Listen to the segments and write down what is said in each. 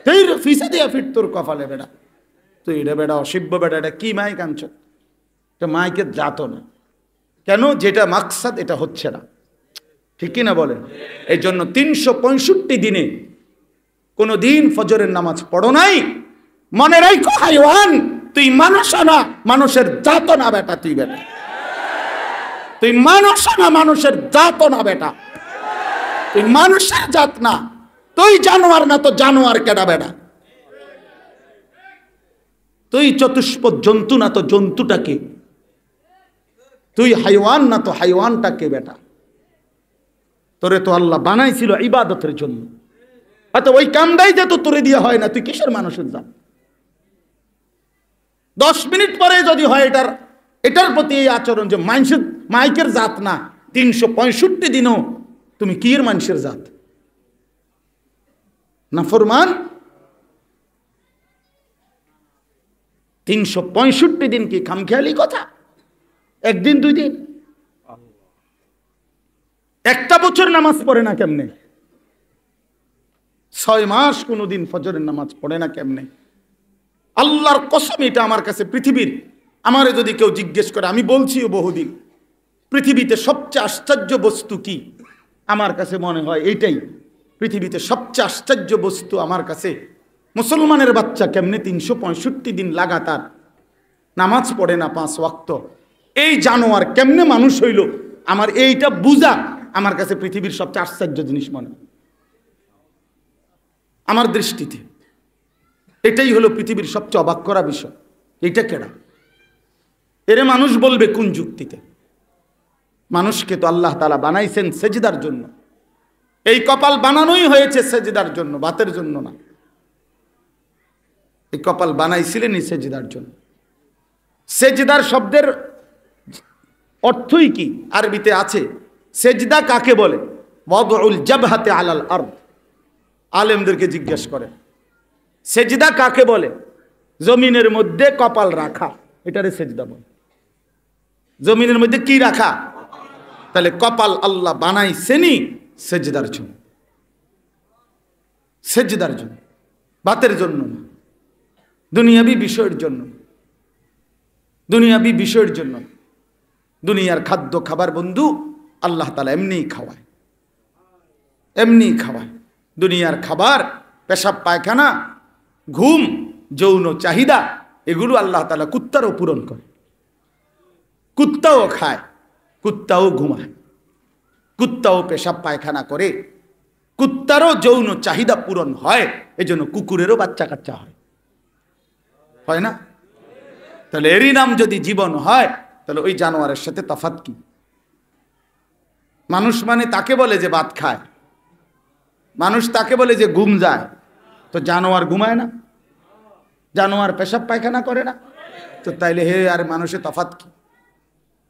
তুই ফিসে দিয়া ফিট তোর কপালে বেড়া, তুই এটা বেড়া অসভ্য বেড়া, এটা কি মাইক আনছ? এটা মাইকের জাতো না। কেন? যেটা মাকসাদ এটা হচ্ছে না, ঠিক কিনা বলেন? এই জন্য 365 দিনে কোনো দিন ফজরের নামাজ পড়ো নাই, মনে রাখো হাইওয়ান, তুই মানুষ না, মানুষের জাত না বেটা, তুই বেটা, তুই মানুষ না, মানুষের জাত না বেটা, তুই মানুষের জাত না, তুই জানোয়ার না তো জানোয়ার কেডা বেটা, তুই চতুষ্পদ জন্তু না তো জন্তুটাকে, তুই হাইওয়ান না তো হাইওয়ানটাকে বেটা। তোরে তো আল্লাহ বানাইছিল ইবাদতের জন্য, হয়তো ওই কামটাই যে তো তোরে দিয়ে হয় না, তুই কিসের মানুষের জাত? 10 মিনিট পরে যদি হয় এটার প্রতি এই আচরণ যে মাইকের জাত না, 365 দিনও তুমি কি এর মানুষের জাত? না ফরমান, 365 দিন কি খামখেয়ালি কথা? একদিন 2 দিন? একটা বছর নামাজ পড়ে না কেমনে? 6 মাস কোনোদিন ফজরের নামাজ পড়ে না কেমনে? আল্লাহর কসম, এটা আমার কাছে পৃথিবীর, আমারে যদি কেউ জিজ্ঞেস করে, আমি বলছিও বহুদিন, পৃথিবীতে সবচেয়ে আশ্চর্য বস্তু কি? আমার কাছে মনে হয় এইটাই পৃথিবীতে সবচেয়ে আশ্চর্য বস্তু আমার কাছে। মুসলমানের বাচ্চা কেমনে 365 দিন লাগাতার নামাজ পড়ে না 5 ওয়াক্ত? এই জানোয়ার কেমনে মানুষ হইল? আমার এইটা বুঝা আমার কাছে পৃথিবীর সবচেয়ে আশ্চর্য জিনিস মনে হয় আমার দৃষ্টিতে। এটাই হলো পৃথিবীর সবচেয়ে অবাক করা বিষয়। এটা কেডা? এরে মানুষ বলবে কোন যুক্তিতে? মানুষকে তো আল্লাহ তাআলা বানাইছেন সেজদার জন্য। এই কপাল বানানোই হয়েছে সেজদার জন্য, বাতের জন্য না। এই কপাল বানাইছিলেনই সেজদার জন্য। সেজদার শব্দের অর্থই কি আরবিতে আছে? সেজদা কাকে বলে? ওয়াদউল জাবহাতি আলাল আরদ। আলেমদেরকে জিজ্ঞেস করে সেজদা কাকে বলে? জমিনের মধ্যে কপাল রাখা, এটারে সেজদা বলে। জমিনের মধ্যে কি রাখা? তাহলে কপাল আল্লাহ বানাইছেনই সেজদার জন্য, সেজদার জন্য, বাতের জন্য না, দুনিয়াবি বিষয়ের জন্য, দুনিয়াবি বিষয়ের জন্য। দুনিয়ার খাদ্য খাবার বন্ধু আল্লাহ তাআলা এমনিই খাওয়ায়, এমনিই খাওয়ায়। দুনিয়ার খাবার, পেশাব পায়খানা, ঘুম, যৌন চাহিদা, এগুলো আল্লাহ তাআলা কুত্তারও পূরণ করে। কুত্তাও খায়, কুত্তাও ঘুমায়, কুত্তাও পেশাব পায়খানা করে, কুত্তারও যৌন চাহিদা পূরণ হয়। এজন্য কুকুরেরও বাচ্চা কাচ্চা হয় না? তাহলে এরই নাম যদি জীবন হয়, তাহলে ওই জানোয়ারের সাথে তফাৎ কি? মানুষ মানে তাকে বলে যে ভাত খায়, মানুষ তাকে বলে যে ঘুম যায়, তো জানোয়ার ঘুমায় না? জানোয়ার পেশাব পায়খানা করে না? তো তাইলে হে আর মানুষের তফাৎ কি?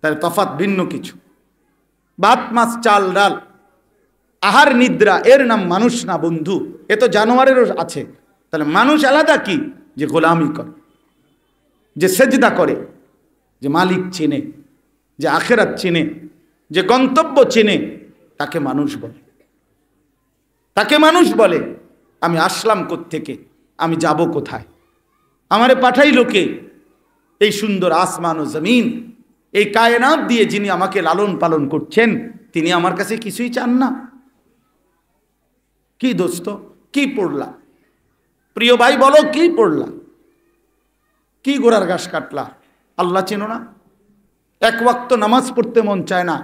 তাহলে তফাৎ ভিন্ন কিছু। ভাত মাছ চাল ডাল আহার নিদ্রা, এর নাম মানুষ না বন্ধু, এ তো জানোয়ারেরও আছে। তাহলে মানুষ আলাদা কি? যে গোলামি করে, যে সেজদা করে, যে মালিক চেনে, যে আখেরাত চেনে, যে গন্তব্য চেনে, তাকে মানুষ বলে। তাকে মানুষ বলে। আমি আসলাম কোত্থেকে, আমি যাব কোথায়, আমারে পাঠাইলো কে? এই সুন্দর আসমান ও জমিন, এই কায়নাত দিয়ে যিনি আমাকে লালন পালন করছেন, তিনি আমার কাছে কিছুই চান না? কি দোস্ত, কি পড়লা? প্রিয় ভাই বলো, কি পড়লা? কি গোড়ার ঘাস কাটলা? আল্লাহ চেনো না? এক ওয়াক্ত নামাজ পড়তে মন চায় না,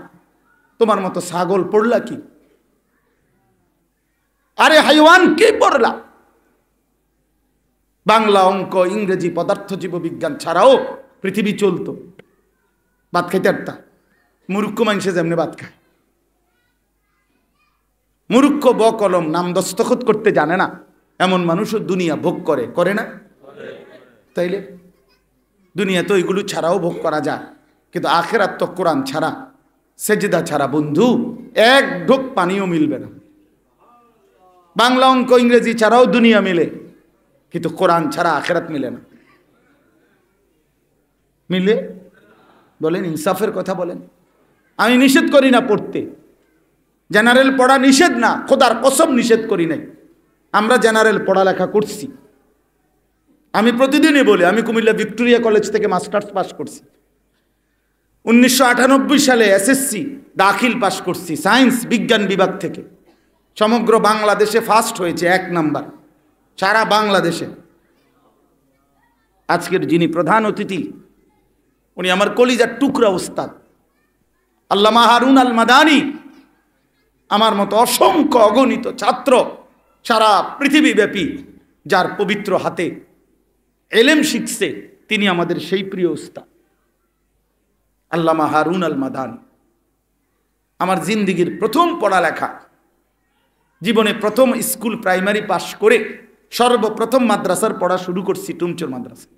তোমার মতো ছাগল পড়লা কি? আরে হাইওয়ান, কি পড়লা? বাংলা, অঙ্ক, ইংরেজি, পদার্থ জীববিজ্ঞান ছাড়াও পৃথিবী চলতো, ভাত খাইতে পারতা। মূর্খ মানুষে যেমনি ভাত খায়, মূর্খ ব কলম নাম দস্তখত করতে জানে না, এমন মানুষও দুনিয়া ভোগ করে, করে না? তাইলে দুনিয়া তো এগুলো ছাড়াও ভোগ করা যায়, কিন্তু আখেরাত তো কোরআন ছাড়া, সেজদা ছাড়া বন্ধু এক ঢোক পানিও মিলবে না। বাংলা, অঙ্ক, ইংরেজি ছাড়াও দুনিয়া মিলে, কিন্তু কোরআন ছাড়া আখেরাত মিলে না। মিলে? বলেন, ইনসাফের কথা বলেন। আমি নিষেধ করি না পড়তে, জেনারেল পড়া নিষেধ না, খোদার কসম নিষেধ করি নাই। আমরা জেনারেল পড়ালেখা করছি। আমি প্রতিদিনই বলি, আমি কুমিল্লা ভিক্টোরিয়া কলেজ থেকে মাস্টার্স পাস করছি। 1998 সালে এসএসসি দাখিল পাস করছি সায়েন্স বিজ্ঞান বিভাগ থেকে। সমগ্র বাংলাদেশে ফার্স্ট হয়েছে, 1 নাম্বার সারা বাংলাদেশে। আজকের যিনি প্রধান অতিথি উনি আমার কলিজার টুকরা উস্তাদ আল্লামা হারুন আল মাদানী। আমার মতো অসংখ্য অগণিত ছাত্র সারা পৃথিবীব্যাপী যার পবিত্র হাতে এলেম শিখছে, তিনি আমাদের সেই প্রিয় উস্তাদ আল্লামা হারুন আল মাদানী। আমার জিন্দিগির প্রথম পড়ালেখা, জীবনে প্রথম স্কুল প্রাইমারি পাশ করে সর্বপ্রথম মাদ্রাসার পড়া শুরু করছি টুমচুর মাদ্রাসা,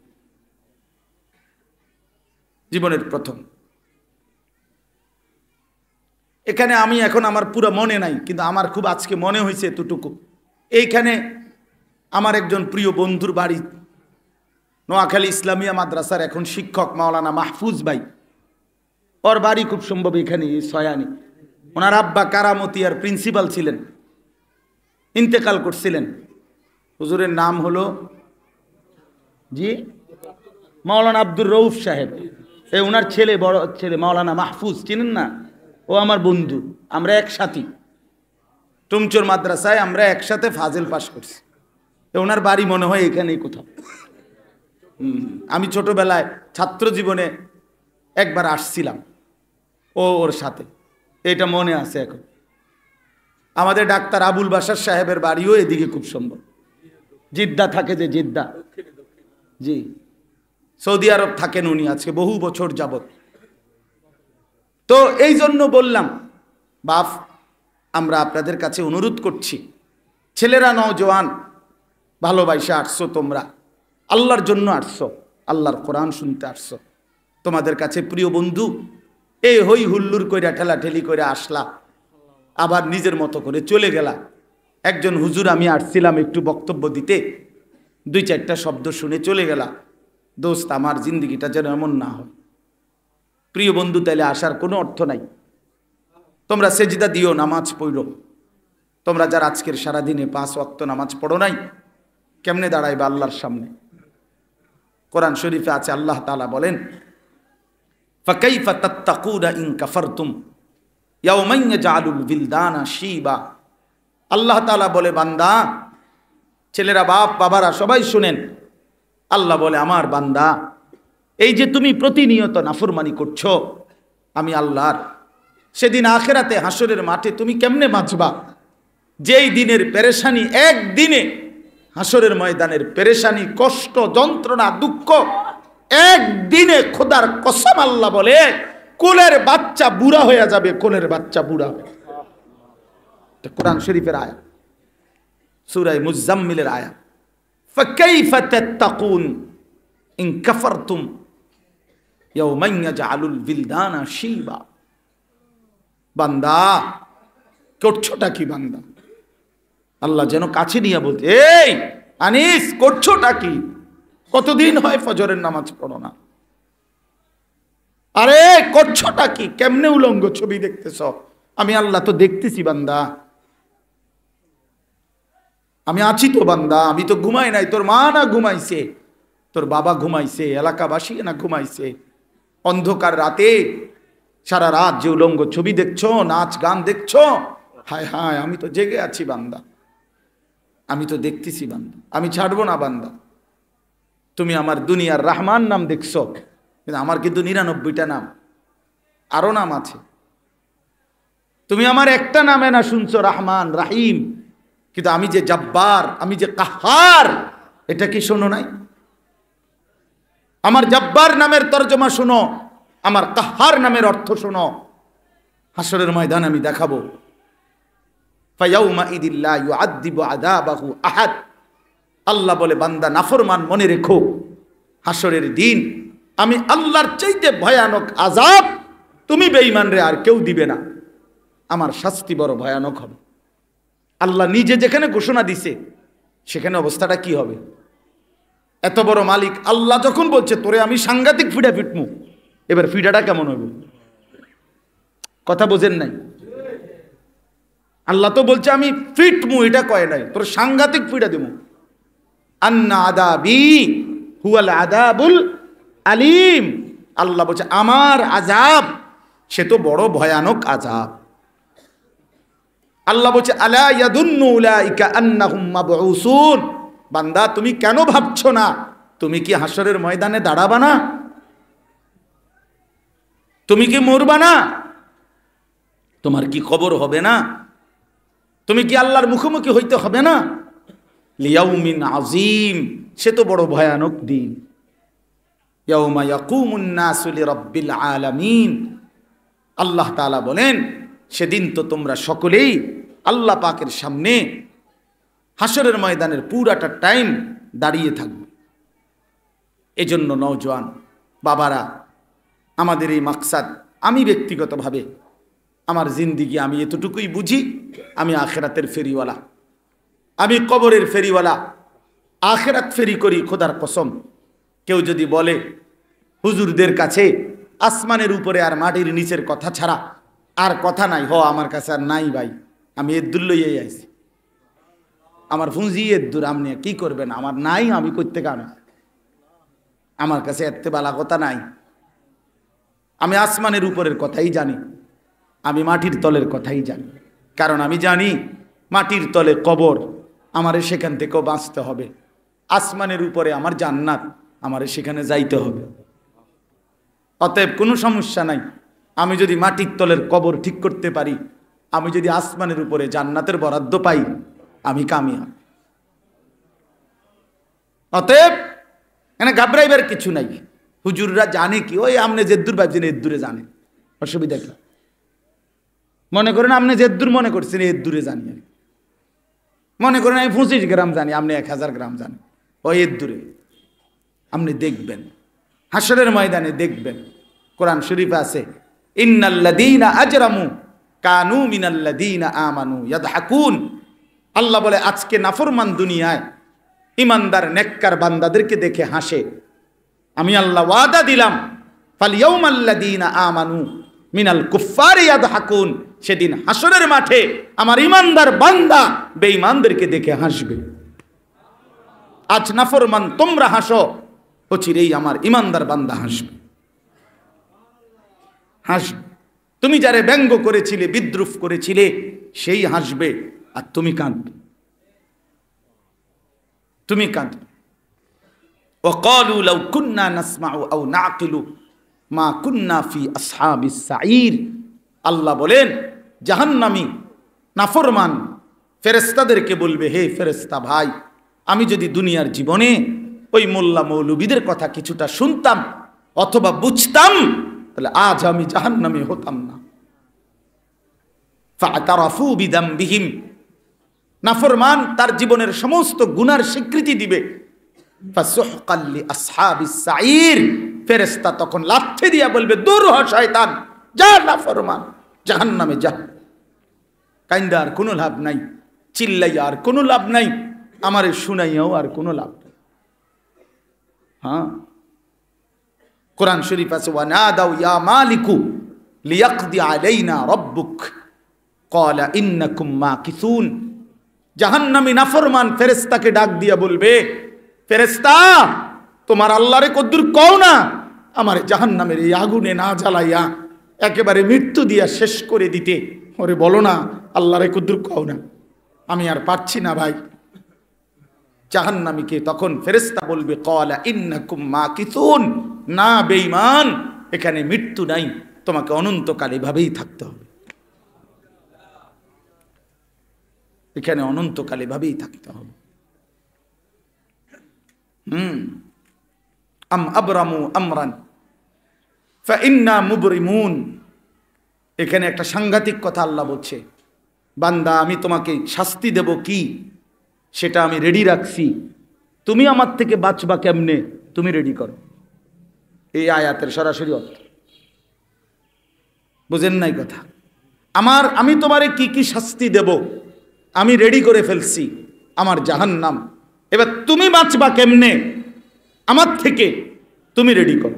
জীবনের প্রথম। এখানে আমি এখন আমার পুরো মনে নাই, কিন্তু আমার খুব আজকে মনে হয়েছে এতটুকু। এইখানে আমার একজন প্রিয় বন্ধুর বাড়ি, নোয়াখালী ইসলামিয়া মাদ্রাসার এখন শিক্ষক মাওলানা মাহফুজ ভাই, ওর বাড়ি খুব সম্ভব এখানে সয়ানি। ওনার আব্বা কারামতি আর প্রিন্সিপাল ছিলেন, ইন্তেকাল করছিলেন। হুজুরের নাম হলো জি মাওলানা আব্দুর রউফ সাহেব। এই ওনার ছেলে, বড় ছেলে মাওলানা মাহফুজ, চিনেন না? ও আমার বন্ধু, আমরা একসাথে টুমচুর মাদ্রাসায় আমরা একসাথে ফাজিল পাস করছি। ওনার বাড়ি মনে হয় এখানেই কোথাও। আমি ছোটবেলায় ছাত্র জীবনে একবার আসছিলাম ওর সাথে, এটা মনে আছে এখন। আমাদের ডাক্তার আবুল বাশার সাহেবের বাড়িও এদিকে খুব সম্ভব, জিদ্দা থাকে যে জিদ্দা, জি সৌদি আরব থাকেন উনি আজকে বহু বছর যাবত। তো এই জন্য বললাম বাপ, আমরা আপনাদের কাছে অনুরোধ করছি, ছেলেরা নওজোয়ান ভালোবাসা আসছো, তোমরা আল্লাহর জন্য আসছো, আল্লাহর কোরআন শুনতে আসছো। তোমাদের কাছে প্রিয় বন্ধু এই হই হুল্লুর কইরা ঠেলাঠেলি করে আসলা, আবার নিজের মতো করে চলে গেলা। একজন হুজুর আমি আসছিলাম একটু বক্তব্য দিতে, 2-4টা শব্দ শুনে চলে গেলা। দোস্ত, আমার জিন্দগিটা যেন এমন না হয়। প্রিয় বন্ধু, তাইলে আসার কোনো অর্থ নাই। তোমরা সেজদা দিও, নামাজ পড়ো। তোমরা যারা আজকের সারাদিনে 5 ওয়াক্ত নামাজ পড়ো নাই, কেমনে দাঁড়াইবা আল্লাহর সামনে? কোরআন শরীফে আছে, আল্লাহ তাআলা বলেন ফাকাইফা তাত্তাকুনা ইন কাফারতুম ইয়াওমান ইয়াজআলুল বিলদানা শিবা। আল্লাহ তাআলা বলে, বান্দা, ছেলেরা, বাপ, বাবারা সবাই শুনেন, আল্লাহ বলে, আমার বান্দা, এই যে তুমি প্রতিনিয়ত নাফরমানি করছো আমি আল্লাহর, সেদিন আখেরাতে হাসরের মাঠে তুমি কেমনে বাঁচবা? যেই দিনের পেরেশানি, একদিনে হাসরের ময়দানের পেরেশানি, কষ্ট, যন্ত্রণা, দুঃখ একদিনে, খোদার কসম আল্লাহ বলে, কোলের বাচ্চা বুড়া হয়ে যাবে, কোলের বাচ্চা বুড়া হবে। কোরআন শরীফের আয়াত, সূরা মুজাম্মিলের আয়াত। ফাকাইফা তাত্তাকুন ইন কাফারতুম ইয়াওমান ইয়াজআলুল বিলদানা শিবা। বান্দা, করছোটা কি বান্দা? আল্লাহ যেন কাছে নিয়ে বলতে, এই আনিস, করছোটা কি? কতদিন হয় ফজরের নামাজ পড়ো না? আরে করছোটা কি? কেমনে উলঙ্গ ছবি দেখতেছ? আমি আল্লাহ তো দেখতেছি বান্দা, আমি আছি তো বান্দা, আমি তো ঘুমাই নাই। তোর মা না ঘুমাইছে, তোর বাবা ঘুমাইছে, এলাকাবাসী না ঘুমাইছে? অন্ধকার রাতে সারা রাত যে উলঙ্গ ছবি দেখছো, নাচ গান দেখছো, হায় হায়, আমি তো জেগে আছি বান্দা, আমি তো দেখতেছি বান্দা, আমি ছাড়বো না বান্দা। তুমি আমার দুনিয়ার রহমান নাম দেখছো, কিন্তু আমার কিন্তু 99টা নাম, আরো নাম আছে। তুমি আমার একটা নামে না শুনছো, রহমান রাহিম, কিন্তু আমি যে জব্বার, আমি যে কাহার, এটা কি শোনো নাই? আমার জব্বার নামের তর্জমা শোনো, আমার কাহার নামের অর্থ শোনো। হাসরের ময়দান আমি দেখাবো। ফায়াউমা ইদিল্লা ইউআযযিবু আযাবাহু আহাদ। আল্লাহ বলে, বান্দা নাফরমান, মনে রেখো, হাসরের দিন আমি আল্লাহর চাইতে ভয়ানক আযাব তুমি বেঈমান রে আর কেউ দিবে না। আমার শাস্তি বড় ভয়ানক হবে। আল্লাহ নিজে যেখানে ঘোষণা দিছে, সেখানে অবস্থাটা কি হবে? এত বড় মালিক আল্লাহ যখন বলছে, তোরে আমি সাংঘাতিক ফিডা ফিটমু, এবার ফিডাটা কেমন হবে? কথা বোঝেন নাই? আল্লাহ তো বলছে আমি ফিটমু, এটা কয় নাই, তোর সাংঘাতিক পিটা দেব। আন্না আযাবি হুয়াল আযাবুল আলিম। আল্লাহ বলছে আমার আযাব সে তো বড় ভয়ানক আযাব। আল্লাহ বলছে আলা ইয়াদুন্নু উলাইকা আন্নাহুম মাবউসুন। বান্দা তুমি কেন ভাবছো না তুমি কি হাসরের ময়দানে দাঁড়াবা না? তুমি কি মরবা না? তোমার কি কবর হবে না? তুমি কি আল্লাহর মুখোমুখি হইতে হবে না? লিয়াউমিন আযীম, সে তো বড় ভয়ানক দিন। ইয়াউমা ইয়াকুমুন নাসু লিরাব্বিল আলামিন। আল্লাহ তাআলা বলেন সেদিন তো তোমরা সকলেই আল্লাহ পাকের সামনে হাসরের ময়দানের পুরাটা টাইম দাঁড়িয়ে থাকবে। এজন্য নওজোয়ান বাবারা, আমাদের এই মাকসাদ, আমি ব্যক্তিগতভাবে আমার জিন্দিগি আমি এতটুকুই বুঝি, আমি আখেরাতের ফেরিওয়ালা, আমি কবরের ফেরিওয়ালা, আখেরাত ফেরি করি খোদার কসম। কেউ যদি বলে হুজুরদের কাছে আসমানের উপরে আর মাটির নিচের কথা ছাড়া আর কথা নাই, আমার কাছে আর নাই ভাই, আমি এদ্দুর লইয়াই আইছি, আমার পুঁজি এদ্দুর, আপনি কি করবেন, আমার নাই, আমি করতে কারণ আমার কাছে এত বালা কথা নাই। আমি আসমানের উপরের কথাই জানি, আমি মাটির তলের কথাই জানি, কারণ আমি জানি মাটির তলে কবর, আমারে সেখান থেকেও বাঁচতে হবে। আসমানের উপরে আমার জান্নাত, আমারে সেখানে যাইতে হবে। অতএব কোনো সমস্যা নাই, আমি যদি মাটির তলের কবর ঠিক করতে পারি, আমি যদি আসমানের উপরে জান্নাতের বরাদ্দ পাই, আমি কামিয়াব। অতএব এখানে ঘাবড়াইবার কিছু নাই। হুজুররা জানে কি, ওই আমনে যেদ্দুর ভাবছেন এদ্দুরে জানে, অসুবিধা কি? মনে করেন আপনি যেদ্দুর মনে করছেন এদ্দুরে জানি, মনে করেন আমি 25 গ্রাম জানি, আপনি 1000 গ্রাম জানেন, ওই এদ্দুরে। আপনি দেখবেন হাসরের ময়দানে, দেখবেন কোরআন শরীফে আছে ইন্নাল্লাযীনা আজরামু কানু মিনাল্লাযীনা আমানু ইয়াদহাকুন। আল্লাহ বলে আজকে নাফরমান দুনিয়ায় ইমানদার নেককার বান্দাদেরকে দেখে হাসে। আমি আল্লাহ ওয়াদা দিলাম ফালইয়াউমাল্লাযীনা আমানু মিনাল কুফফারি ইয়াদহাকুন, সেদিন হাসরের মাঠে আমার ইমানদার বান্দা বেঈমানদেরকে দেখে হাসবে। আজ নাফরমান তোমরা হাসো, অচিরেই আমার ইমানদার বান্দা হাসবে। হাসবে, তুমি যারে ব্যঙ্গ করেছিলে, বিদ্রুপ করেছিলে, সেই হাসবে, আর তুমি কাঁদবে, তুমি কাঁদবে। ওয়াকালু লাউ কুন্না নাসমাউ আও নাকিলু মা কুন্না ফি আসহাবিস সাঈর। আল্লাহ বলেন জাহান্নামী নাফরমান ফেরেশতাদেরকে বলবে, হে ফেরেশতা ভাই, আমি যদি দুনিয়ার জীবনে ওই মোল্লা মৌলবীদের কথা কিছুটা শুনতাম অথবা বুঝতাম, তাহলে আজ আমি জাহান্নামী হতাম না। ফাতারাফু বিযামবিহিম, নাফরমান তার জীবনের সমস্ত গুনার স্বীকৃতি দিবে। ফাসুহকাল লিআসহাবিস সাঈর, ফেরেশতা তখন লাথি দিয়া বলবে, দূর হ শয়তান, যা নাফরমান, জাহান্নামে যা। কাইন্দা আর কোনো লাভ নাই, চিল্লাইয়া আর কোনো লাভ নাই, আমারে শুনাইয়াও আর কোনো লাভ নাই। হ্যাঁ, কোরআন শরীফ আছে ওয়ানাদাউ ইয়া মালিকু লিয়াকদি আলাইনা রাব্বুক ক্বালা ইন্নাকুম মাকিসুন। জাহান্নামী নাফরমান ফেরেশতাকে ডাক দিয়া বলবে, ফেরেশতা তোমার আল্লাহরে কদ্দুর কও না আমারে জাহান্নামের এই আগুনে না জ্বালাইয়া একেবারে মৃত্যু দিয়া শেষ করে দিতে। ওরে বলো না আল্লাহরে কদ্দুর কও না, আমি আর পারছি না ভাই। জাহান্নামীকে তখন ফেরেশতা বলবে ক্বালা ইন্নাকুম মাকিসুন, না বেঈমান, এখানে মৃত্যু নাই, তোমাকে অনন্তকাল এভাবেই থাকতে হবে, এখানে অনন্তকাল এভাবেই থাকতে হবে। আম আবরামু আমরান ফাইন্না মুবরিমুন। এখানে একটা সাংঘাতিক কথা আল্লাহ বলছে, বান্দা আমি তোমাকে শাস্তি দেব কি সেটা আমি রেডি রাখছি, তুমি আমার থেকে বাঁচবা কেমনে তুমি রেডি করো। এই আয়াতের সরাসরি অর্থ বুঝেন নাই কথা। আমি তোমারে কি কি শাস্তি দেব আমি রেডি করে ফেলছি, আমার জাহান্নাম। এবার তুমি বাঁচবা কেমনে আমার থেকে তুমি রেডি করো।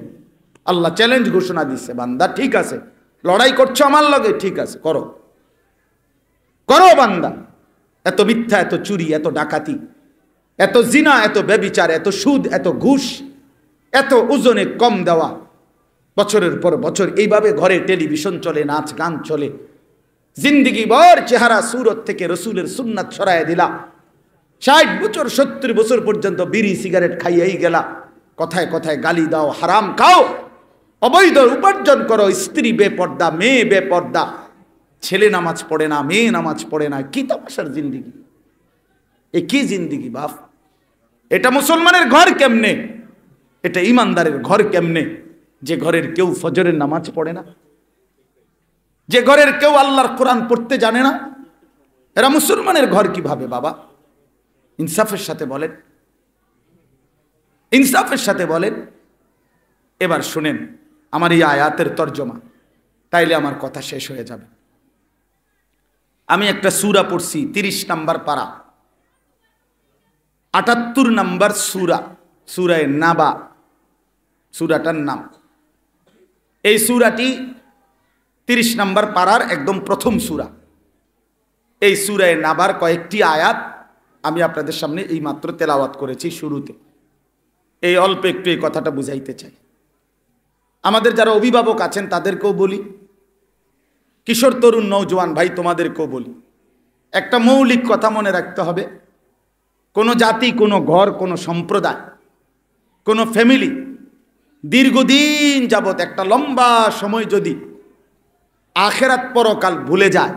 আল্লাহ চ্যালেঞ্জ ঘোষণা দিচ্ছে, বান্দা ঠিক আছে লড়াই করছো আমার লগে, ঠিক আছে করো, করো বান্দা। এত মিথ্যা, এত চুরি, এত ডাকাতি, এত জিনা, এত ব্যভিচার, এত সুদ, এত ঘুষ, এত ওজনে কম দেওয়া, বছরের পর বছর এইভাবে ঘরে টেলিভিশন চলে, নাচ গান চলে, জিন্দিগি ভর চেহারা সুরত থেকে রসুলের সুন্নাত ছড়ায় দিলা, 60 বছর 70 বছর পর্যন্ত বিড়ি সিগারেট খাইয়াই গেলা, কথায় কথায় গালি দাও, হারাম খাও, অবৈধ উপার্জন করো, স্ত্রী বেপর্দা, মেয়ে বেপর্দা, ছেলে নামাজ পড়ে না, মেয়ে নামাজ পড়ে না, কি তামাশার জিন্দিগি! এ কি জিন্দিগি বাপ! এটা মুসলমানের ঘর কেমনে? এটা ইমানদারের ঘর কেমনে? যে ঘরের কেউ ফজরের নামাজ পড়ে না, যে ঘরের কেউ আল্লাহর কোরআন পড়তে জানে না, এরা মুসলমানের ঘর কিভাবে বাবা? ইনসাফের সাথে বলেন, ইনসাফের সাথে বলেন। এবার শুনেন আমার এই আয়াতের তর্জমা, তাইলে আমার কথা শেষ হয়ে যাবে। আমি একটা সূরা পড়ছি, 30 নম্বর পারা, 78 নম্বর সূরা, সূরায়ে নাবা, সূরাটার নাম। এই সূরাটি 30 নম্বর পারার একদম প্রথম সূরা। এই সূরায়ে নাবার কয়েকটি আয়াত আমি আপনাদের সামনে এই মাত্র তেলাওয়াত করেছি শুরুতে। এই অল্প একটু এই কথাটা বুঝাইতে চাই। আমাদের যারা অভিভাবক আছেন তাদেরকেও বলি, কিশোর তরুণ নওজোয়ান ভাই তোমাদেরকেও বলি, একটা মৌলিক কথা মনে রাখতে হবে, কোনো জাতি, কোনো ঘর, কোনো সম্প্রদায়, কোনো ফ্যামিলি দীর্ঘদিন যাবত একটা লম্বা সময় যদি আখেরাত পরকাল ভুলে যায়,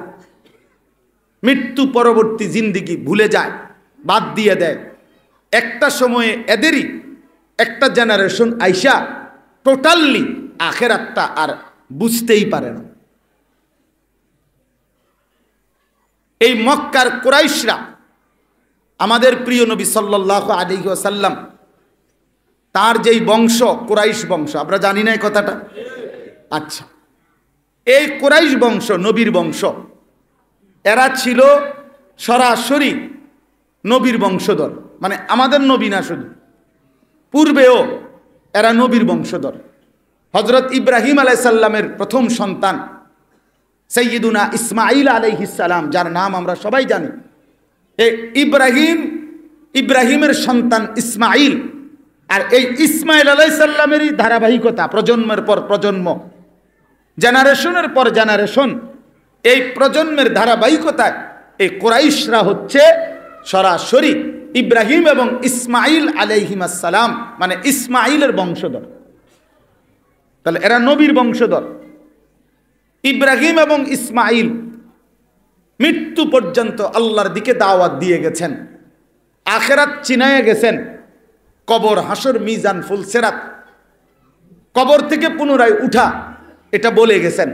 মৃত্যু পরবর্তী জিন্দিগি ভুলে যায়, বাদ দিয়ে দেয়, একটা সময়ে এদেরই একটা জেনারেশন আইসা টোটালি আখেরাতটা আর বুঝতেই পারে না। এই মক্কার কুরাইশরা, আমাদের প্রিয় নবী সাল্লাল্লাহু আলাইহি ওয়াসাল্লাম তার যেই বংশ, কুরাইশ বংশ, আমরা জানি না এই কথাটা? আচ্ছা, এই কুরাইশ বংশ নবীর বংশ, এরা ছিল সরাসরি নবীর বংশধর, মানে আমাদের নবী না, শুধু পূর্বেও এরা নবীর বংশধর। হযরত ইব্রাহিম আলাইহিস সালামের প্রথম সন্তান সাইয়্যিদুনা ইসমাঈল আলাইহিস সালাম, যার নাম আমরা সবাই জানি, এই ইব্রাহিমের সন্তান ইসমাঈল, আর এই ইসমাঈল আলাইহিস সালামেরই ধারাবাহিকতা, প্রজন্মের পর প্রজন্ম, জেনারেশনের পর জেনারেশন, এই প্রজন্মের ধারাবাহিকতায় এই কুরাইশরা হচ্ছে সরাসরি ইব্রাহিম এবং ইসমাঈল আলাইহিমাস সালাম, মানে ইসমাঈলের বংশধর। তাহলে এরা নবীর বংশধর। ইব্রাহিম এবং ইসমাঈল মৃত্যু পর্যন্ত আল্লাহর দিকে দাওয়াত দিয়ে গেছেন, আখেরাত চিনায়ে গেছেন, কবর, হাসর, মিজান, ফুলসেরাত, কবর থেকে পুনরায় উঠা, এটা বলে গেছেন।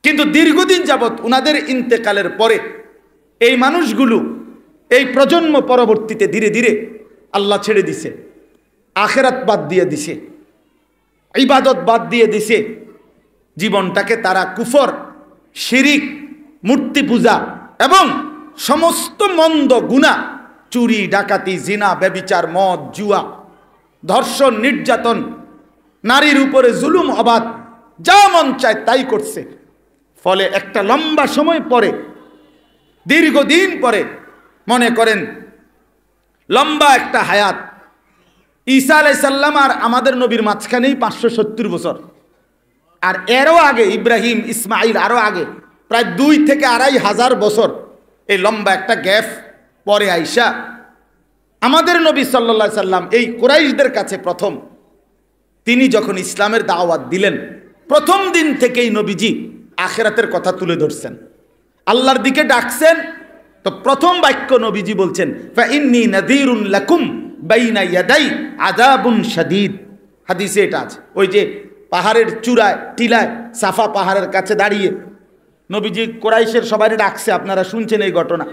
কিন্তু দীর্ঘদিন যাবৎ উনাদের ইন্তেকালের পরে এই মানুষগুলো, এই প্রজন্ম পরবর্তীতে ধীরে ধীরে আল্লাহ ছেড়ে দিছে, আখেরাত বাদ দিয়ে দিছে, ইবাদত বাদ দিয়ে দিছে, জীবনটাকে তারা কুফর, শিরিক, মূর্তি পূজা এবং সমস্ত মন্দ গুনাহ, চুরি, ডাকাতি, জিনা, ব্যভিচার, মদ, জুয়া, ধর্ষণ, নির্যাতন, নারীর উপরে জুলুম, অবাধ, যা মন চায় তাই করছে। ফলে একটা লম্বা সময় পরে, দীর্ঘদিন পরে, মনে করেন লম্বা একটা হায়াত, ঈসা আলাইহিস সালাম আর আমাদের নবীর মাঝখানেই 570 বছর, আর এরও আগে ইব্রাহিম, ইসমাঈল, আরও আগে প্রায় 2 থেকে 2,500 বছর, এই লম্বা একটা গ্যাপ পরে আইসা আমাদের নবী সাল্লাল্লাহু আলাইহি সাল্লাম এই কুরাইশদের কাছে প্রথম তিনি যখন ইসলামের দাওয়াত দিলেন, প্রথম দিন থেকেই নবীজি আখেরাতের কথা তুলে ধরছেন, আল্লাহর দিকে ডাকছেন। তো প্রথম বাক্য নবীজি বলছেন, ফাইন্নী নাযীরুন লাকুম বাইনা ইয়াদাই আযাবুন শাদীদ। হাদিসে এটা আছে। ওই যে পাহাড়ের চূড়ায়, টিলায়, সাফা পাহাড়ের কাছে দাঁড়িয়ে নবীজি কুরাইশের সবাইরে ডাকছে, আপনারা শুনছেন এই ঘটনা।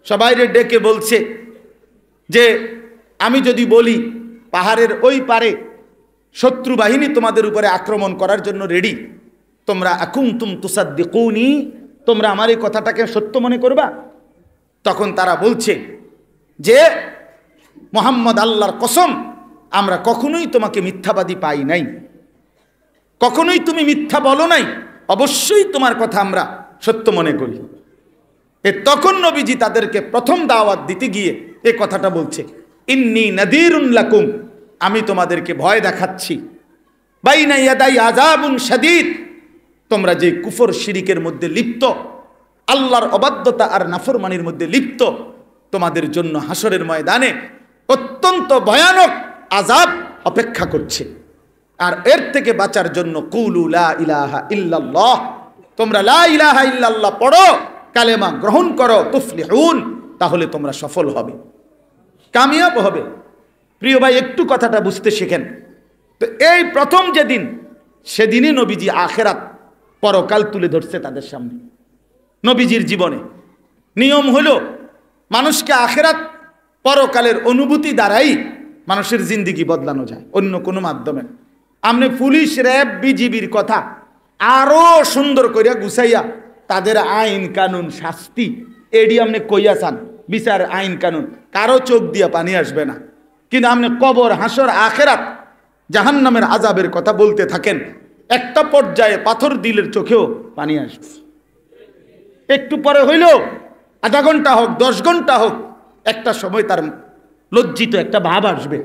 সবাইরে ডেকে বলছে যে আমি যদি বলি পাহাড়ের ওই পারে শত্রু বাহিনী তোমাদের উপরে আক্রমণ করার জন্য রেডি, তোমরা আকুনতুম তুসাদ্দিকুনি, তোমরা আমার এই কথাটাকে সত্য মনে করবা? তখন তারা বলছে যে মুহাম্মদ, আল্লাহর কসম, আমরা কখনোই তোমাকে মিথ্যাবাদী পাই নাই, কখনোই তুমি মিথ্যা বলো নাই, অবশ্যই তোমার কথা আমরা সত্য মনে করি। তখন নবীজি তাদেরকে প্রথম দাওয়াত দিতে গিয়ে এই কথাটা বলছে, ইন্নী নাদিরুন লাকুম, আমি তোমাদেরকে ভয় দেখাচ্ছি, বাইনা ইয়াদাই আযাবুন শাদীদ, তোমরা যে কুফর শিরিকের মধ্যে লিপ্ত, আল্লাহর অবাধ্যতা আর নাফরমানির মধ্যে লিপ্ত, তোমাদের জন্য হাসরের ময়দানে অত্যন্ত ভয়ানক আযাব অপেক্ষা করছে। আর এর থেকে বাঁচার জন্য কুলু লা ইলাহা ইল্লাল্লাহ, তোমরা লা ইলাহা ইল্লাল্লাহ পড়ো, কালেমা গ্রহণ করো, তুফলিহুন, তাহলে তোমরা সফল হবে, কামিয়াব হবে। প্রিয় ভাই, একটু কথাটা বুঝতে শেখেন। তো এই প্রথম যেদিন, সেদিনই নবীজি আখেরাত পরকাল তুলে ধরছে তাদের সামনে। নবীজির জীবনে নিয়ম হলো মানুষকে আখেরাত পরকালের অনুভূতি দ্বারাই মানুষের জিন্দিগি বদলানো যায়, অন্য কোনো মাধ্যমে। আপনি পুলিশ, র্যাব, বিজিবির কথা আরো সুন্দর করিয়া গুছাইয়া তাদের আইন কানুন শাস্তি এডি আপনি কইয়া চান, বিচার আইন কানুন, কারো চোখ দিয়া পানি আসবে না। কিন্তু আপনি কবর, হাসর, আখেরাত, জাহান্নামের আযাবের কথা বলতে থাকেন, একটা পর্যায়ে পাথর দিলের চোখেও পানি আসবে। একটু পরে হইল, আধা ঘন্টা হোক, 10 ঘন্টা হোক, একটা সময় তার লজ্জিত একটা ভাব আসবে,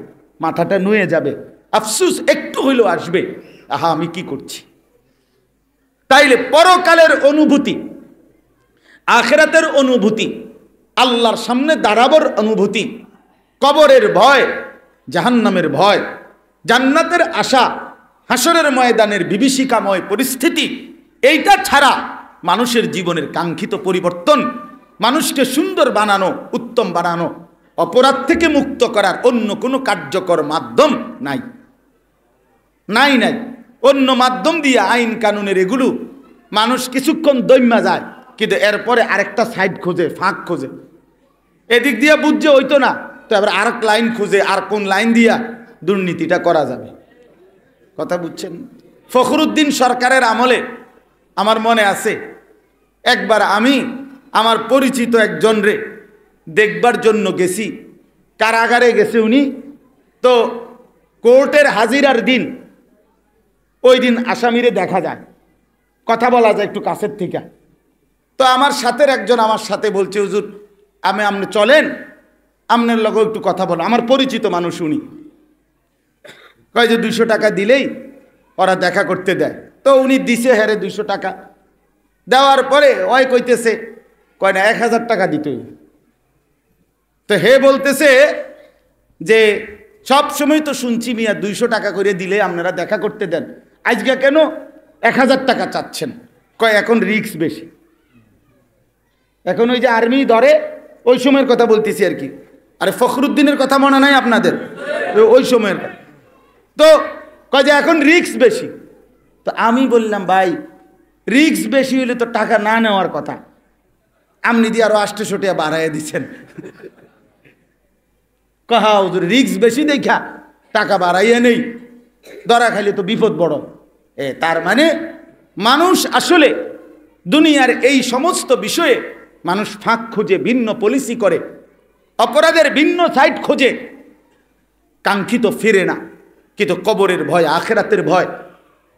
মাথাটা নুয়ে যাবে, আফসুস একটু হইলেও আসবে, আহা আমি কি করছি। তাইলে পরকালের অনুভূতি, আখেরাতের অনুভূতি, আল্লাহর সামনে দাঁড়াবার অনুভূতি, কবরের ভয়, জাহান্নামের ভয়, জান্নাতের আশা, হাসরের ময়দানের বিভীষিকাময় পরিস্থিতি, এইটা ছাড়া মানুষের জীবনের কাঙ্ক্ষিত পরিবর্তন, মানুষকে সুন্দর বানানো, উত্তম বানানো, অপরাধ থেকে মুক্ত করার অন্য কোনো কার্যকর মাধ্যম নাই। নাই নাই অন্য মাধ্যম দিয়ে আইন কানুনের এগুলো মানুষ কিছুক্ষণ দৈম্যা যায়, কিন্তু এরপরে আরেকটা সাইড খোঁজে, ফাঁক খোঁজে, এদিক দিয়ে বুঝছে হইতো না, তো এবার আরেক লাইন খুঁজে, আর কোন লাইন দিয়া দুর্নীতিটা করা যাবে। কথা বুঝছেন? ফখরুদ্দিন সরকারের আমলে আমার মনে আছে, একবার আমি আমার পরিচিত একজনরে দেখবার জন্য গেছি, কারাগারে গেছে উনি। তো কোর্টের হাজিরার দিন, ওই দিন আসামিরে দেখা যায়, কথা বলা যায় একটু কাছের থেকে। তো আমার সাথের একজন আমার সাথে বলছে, হুজুর আপনি চলেন, আপনার লগে একটু কথা বলো। আমার পরিচিত মানুষ উনি, কয় যে 200 টাকা দিলেই ওরা দেখা করতে দেয়। তো উনি দিছে হেরে 200 টাকা দেওয়ার পরে ওই কইতেছে, কয় না 1000 টাকা দিতে। তো হে বলতেছে যে সব সময় তো শুনছি মিয়া 200 টাকা করে দিলে আপনারা দেখা করতে দেন, আজকে কেন 1000 টাকা চাচ্ছেন? কয় এখন রিস্ক বেশি। এখন ওই যে আর্মি ধরে ওই সময়ের কথা বলতেছি আর কি। আরে ফখরুদ্দিনের কথা মনে নাই আপনাদের? ওই সময়ের কথা। তো কয় যে এখন রিস্ক বেশি। তো আমি বললাম, ভাই রিস্ক বেশি হলে তো টাকা না নেওয়ার কথা, আপনি দিয়ে আরো 800 টাকা বাড়াইয়া দিচ্ছেন। কহা হুজুর রিস্ক বেশি দেখা টাকা বাড়াইয়া নেই, ধরা খাইলে তো বিপদ বড়। তার মানে মানুষ আসলে দুনিয়ার এই সমস্ত বিষয়ে মানুষ ফাঁক খোঁজে, ভিন্ন পলিসি করে, অপরাধের ভিন্ন সাইড খোঁজে, কাঙ্ক্ষিত ফিরে না। কিন্তু কবরের ভয়, আখেরাতের ভয়,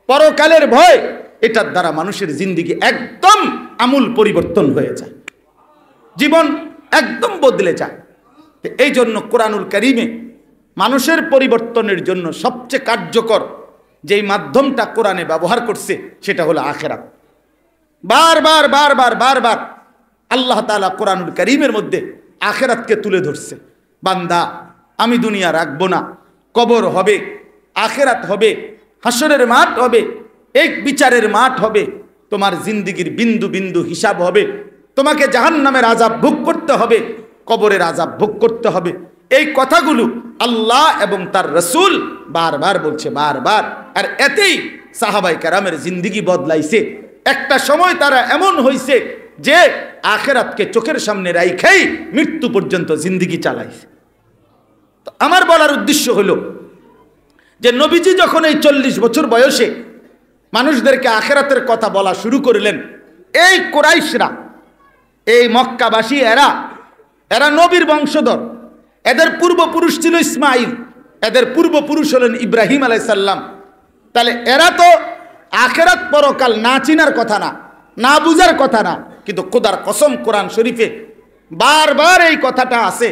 পরকালের ভয়, এটার দ্বারা মানুষের জিন্দিগি একদম আমূল পরিবর্তন হয়ে যায়, জীবন একদম বদলে যায়। এই জন্য কোরআনুল কারীমে মানুষের পরিবর্তনের জন্য সবচেয়ে কার্যকর যেই মাধ্যমটা কোরআনে ব্যবহার করছে সেটা হলো আখেরাত। বারবার বারবার বারবার আল্লাহ তাআলা কোরআনুল কারীমের মধ্যে আখেরাতকে তুলে ধরছে। বান্দা আমি দুনিয়া রাখবো না, কবর হবে, আখেরাত হবে, হাসরের মাঠ হবে, এক বিচারের মাঠ হবে, তোমার জিন্দিগির বিন্দু বিন্দু হিসাব হবে, তোমাকে জাহান্নামের আযাব ভোগ করতে হবে, কবরের আযাব ভোগ করতে হবে। এই কথাগুলো আল্লাহ এবং তার রাসূল বারবার বলছে, বারবার। আর এতেই সাহাবায়ে কেরামের জিন্দিগি বদলাইছে। একটা সময় তারা এমন হইছে যে আখেরাতকে চোখের সামনে রাইখাই মৃত্যু পর্যন্ত জিন্দিগি চালাইছে। তো আমার বলার উদ্দেশ্য হলো যে নবীজি যখন এই 40 বছর বয়সে মানুষদেরকে আখেরাতের কথা বলা শুরু করলেন, এই কুরাইশরা, এই মক্কাবাসী, এরা নবীর বংশধর, এদের পূর্বপুরুষ ছিল ইসমাইল, এদের পূর্বপুরুষ হলেন ইব্রাহিম আলাইহিস সালাম। তাহলে এরা তো আখেরাত পরকাল না চিনার কথা না, না বুঝার কথা না, কিন্তু খোদার কসম কোরআন শরীফে বারবার এই কথাটা আছে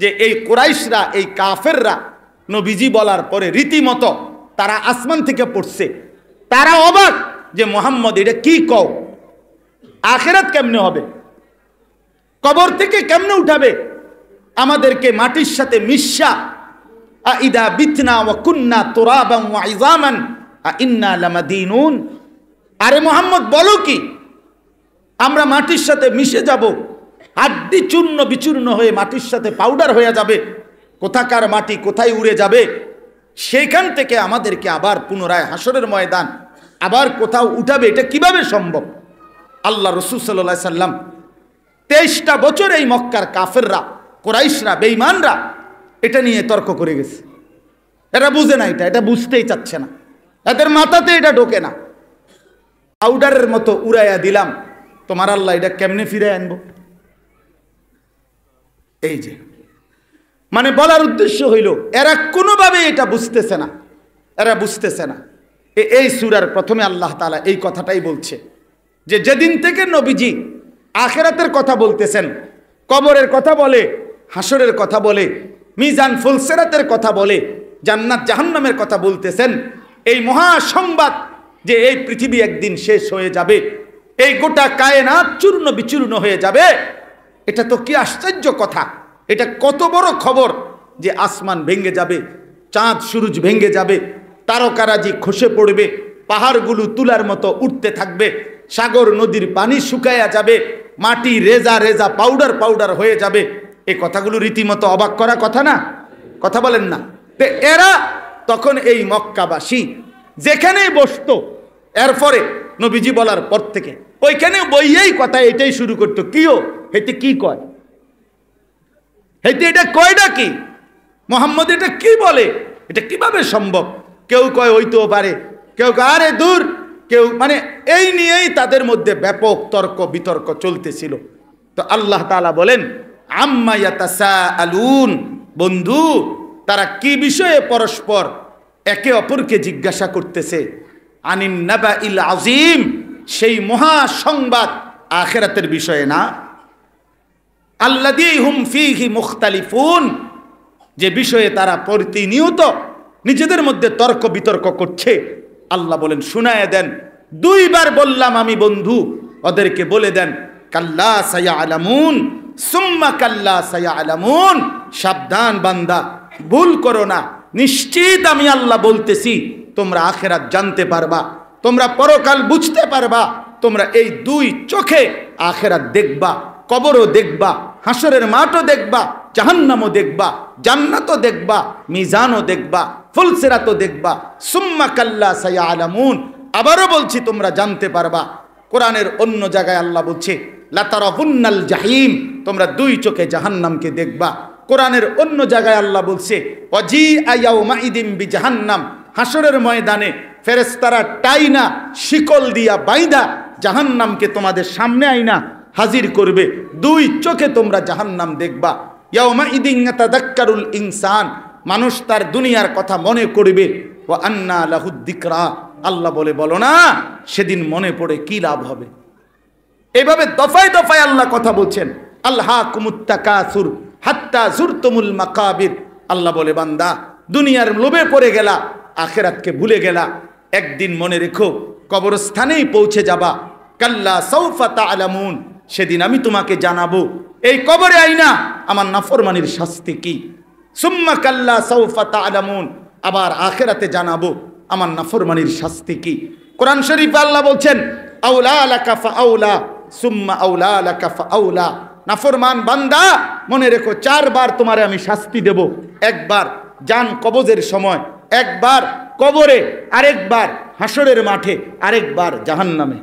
যে এই কুরাইশরা, এই কাফেররা নবীজি বলার পরে রীতিমতো তারা আসমান থেকে পড়ছে। তারা অবাক যে মুহাম্মদ এটা কি কও, আখিরাত কেমনে হবে, কবর থেকে কেমনে উঠাবে আমাদেরকে মাটির সাথে মিশা, আইদা বিতনা ওয়া কুন্না তুরাবান ওয়া ইযামান ইন্না লামাদিনুন। আরে মুহাম্মদ বলো কি, আমরা মাটির সাথে মিশে যাব, হাড্ডি চূর্ণ বিচূর্ণ হয়ে মাটির সাথে পাউডার হয়ে যাবে, কোথাকার মাটি কোথায় উড়ে যাবে, সেইখান থেকে আমাদেরকে আবার পুনরায় হাসরের ময়দান আবার কোথাও উঠাবে, এটা কিভাবে সম্ভব? আল্লাহ রাসূল সাল্লাল্লাহু আলাইহি সাল্লাম 23টা বছর এই মক্কার কাফেররা, কুরাইশরা, বেঈমানরা এটা নিয়ে তর্ক করে গেছে। এরা বুঝে না, এটা বুঝতেই চাচ্ছে না, এদের মাথাতে এটা ঢোকে না। পাউডারের মতো উড়াইয়া দিলাম, তোমার আল্লাহ এটা কেমনে ফিরে আনবো? এই যে মানে বলার উদ্দেশ্য হইল এরা কোনোভাবে এটা বুঝতেছে না, এরা বুঝতেছে না। এই সূরার প্রথমে আল্লাহ তাআলা এই কথাটাই বলছে যে যেদিন থেকে নবীজি আখিরাতের কথা বলতেছেন, কবরের কথা বলে, হাসরের কথা বলে, মিজান ফুলসিরাতের কথা বলে, জান্নাত জাহান্নামের কথা বলতেছেন, এই মহা সংবাদ যে এই পৃথিবী একদিন শেষ হয়ে যাবে, এই গোটা কায়নাত চূর্ণ বিচূর্ণ হয়ে যাবে, এটা তো কি আশ্চর্য কথা, এটা কত বড় খবর যে আসমান ভেঙে যাবে, চাঁদ সূরজ ভেঙে যাবে, তারকারাজি খসে পড়বে, পাহাড়গুলো তুলার মতো উঠতে থাকবে, সাগর নদীর পানি শুকায়া যাবে, মাটি রেজা রেজা পাউডার পাউডার হয়ে যাবে। এই কথাগুলো রীতিমতো অবাক করা কথা না? কথা বলেন না? এরা তখন এই মক্কাবাসী যেখানেই বসতো, এরপরে নবীজি বলার পর থেকে ওইখানে বইয়েই কথা এটাই শুরু করতো, কিও হেতে কি কয়, হেতে এটা কয়টা কি, মুহাম্মদ এটা কি বলে, এটা কিভাবে সম্ভব? কেউ কয় হইতেও পারে, কেউ কয় আরে দূর, কেউ মানে এই নিয়েই তাদের মধ্যে ব্যাপক তর্ক বিতর্ক চলতেছিল। তো আল্লাহ তাআলা বলেন আম্মা ইয়াতাসাআলুন, বন্ধু তারা কি বিষয়ে পরস্পর একে অপরকে জিজ্ঞাসা করতেছে, আনিন নাবাইল আযীম, সেই মহা সংবাদ আখিরাতের বিষয়ে না, আল্লাযী হুম ফীহি মুখতালিফুন, যে বিষয়ে তারা প্রতিনিয়ত নিজেদের মধ্যে তর্ক বিতর্ক করছে। আল্লাহ বলেন শুনায়া দেন, 2 বার বললাম আমি বন্ধু, ওদেরকে বলে দেন কাল্লা সায়ালামুন সুম্মা কাল্লা সায়ালামুন, সাবধান বান্দা, ভুল করো না, নিশ্চিত আমি আল্লাহ বলতেছি তোমরা আখিরাত জানতে পারবা, তোমরা পরকাল বুঝতে পারবা, তোমরা এই 2 চোখে আখিরাত দেখবা, কবরও দেখবা, হাসরের মাঠও দেখবা, জাহান্নামও দেখবা, জান্নাতও দেখবা, মিজানও দেখবা, ফুলসিরাতও দেখবা, সুম্মা কাল্লা সায়ালামুন, আবারও বলছি তোমরা জানতে পারবা। কোরআনের অন্য জায়গায় আল্লাহ বলছে লাতারাবুন্নাল জাহিম, তোমরা 2 চোখে জাহান্নামকে দেখবা। কোরআনের অন্য জায়গায় আল্লাহ বলছে ওয়াজিআ ইয়াউমাইদিন বিজাহান্নাম, হাসরের ময়দানে ফেরেশতারা টাইনা শিকল দিয়া বাইদা জাহান্নামকে তোমাদের সামনে আইনা হাজির করবে, 2 চোখে তোমরা জাহান্নাম দেখবা। ইয়াউমাইদিন ইয়াতাযাক্কারুল ইনসান, মানুষ তার দুনিয়ার কথা মনে করবে, ওয়া আন্না লাহুদ যিকরা, আল্লাহ বলে বলো না সেদিন মনে পড়ে কি লাভ হবে। এইভাবে দফায় দফায় আল্লাহ কথা বলছেন। আলহাকুমুত তাকাসুর হাত্তা যুরতুমুল মাকাবির, আল্লাহ বলে বান্দা দুনিয়ার লোভে পড়ে গেলা, আখিরাতকে ভুলে গেলা, একদিন মনে রেখো কবরস্থানেই পৌঁছে যাবা। কাল্লা সাউফা তা'লামুন, সেদিন আমি তোমাকে জানাবো এই কবরে আইনা আমার নাফরমানির শাস্তি কি। সুম্মা কাল্লা সাউফা তা'লামুন, আবার আখিরাতে জানাবো আমার নাফরমানির শাস্তি কি। কোরআন শরীফে আল্লাহ বলছেন আউলা লাকা ফাআউলা সুম্মা আউলা লাকা ফাআউলা, নাফরমান বান্দা মনে রেখো 4 বার তোমারে আমি শাস্তি দেব, একবার জান কবজের সময়, একবার কবরে, আরেকবার হাসরের মাঠে, আরেকবার জাহান্নামে।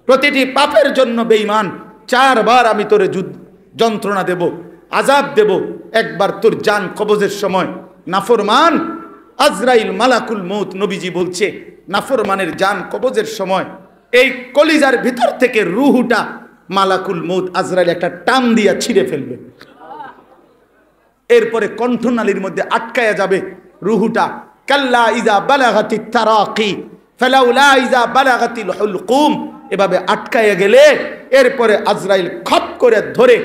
প্রতিটি পাপের জন্য বেঈমান 4 বার আমি তোরে যন্ত্রণা দেব, আযাব দেব। একবার তোর জান কবজের সময়, নাফরমান আজরাইল মালাকুল মউত, নবীজি বলছে নাফরমানের জান কবজের সময় এই কলিজার ভিতর থেকে রূহটা মালাকুল মউত আজরাইল একটা টান দিয়া ছিঁড়ে ফেলবে, এরপরে কণ্ঠনালীর মধ্যে আটকায়া যাবে রূহটা। কাল্লা ইযা বালাগাতিত তারাকি ফালাউলা ইযা বালাগাতিল হুলকুম, এভাবে আটকাইয়া গেলে এরপরে আজরাইল খপ করে ধরে,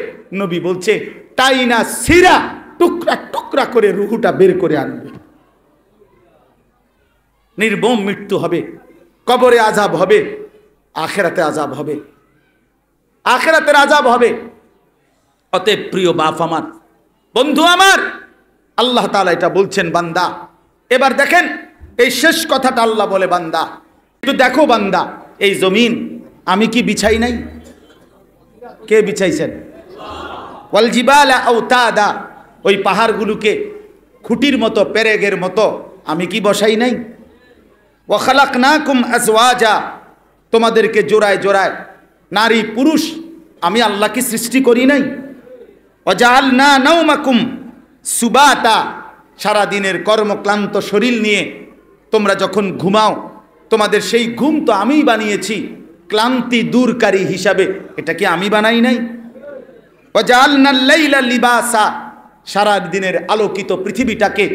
নবী বলছে টাইনা সিরা টুকরা টুকরা করে রুহুটা বের করে আনবে। নির্মম মৃত্যু হবে, কবরে আযাব হবে, আখিরাতে আযাব হবে, আখিরাতের আযাব হবে। অতএব প্রিয় বাপ আমার, বন্ধু আমার, আল্লাহ তাআলা এটা বলছেন বান্দা। এবার দেখেন এই শেষ কথাটা আল্লাহ বলে, বান্দা একটু দেখো বান্দা, এই জমিন আমি কি বিছাই নাই? কে বিছাইছেন? ওয়াল জিবালা আওতাদা, ওই পাহাড়গুলোকে খুঁটির মতো, পেরেগের মতো আমি কি বসাই নাই? ওয়া খালাকনাকুম আজওয়াজা, তোমাদেরকে জোড়ায় জোড়ায় নারী পুরুষ আমি আল্লাহ কি সৃষ্টি করি নাই? ওয়া জাআলনা নাওমাকুম সুবাতা, সারা দিনের কর্মক্লান্ত শরীর নিয়ে তোমরা যখন ঘুমাও, তোমাদের সেই ঘুম তো আমিই বানিয়েছি ক্লান্তি দূরকারী হিসাবে, এটা কি আমি বানাই নাই? ওয়া জাআলনাল লাইলা লিবাসা, সারা দিনের আলোকিত পৃথিবীটাকে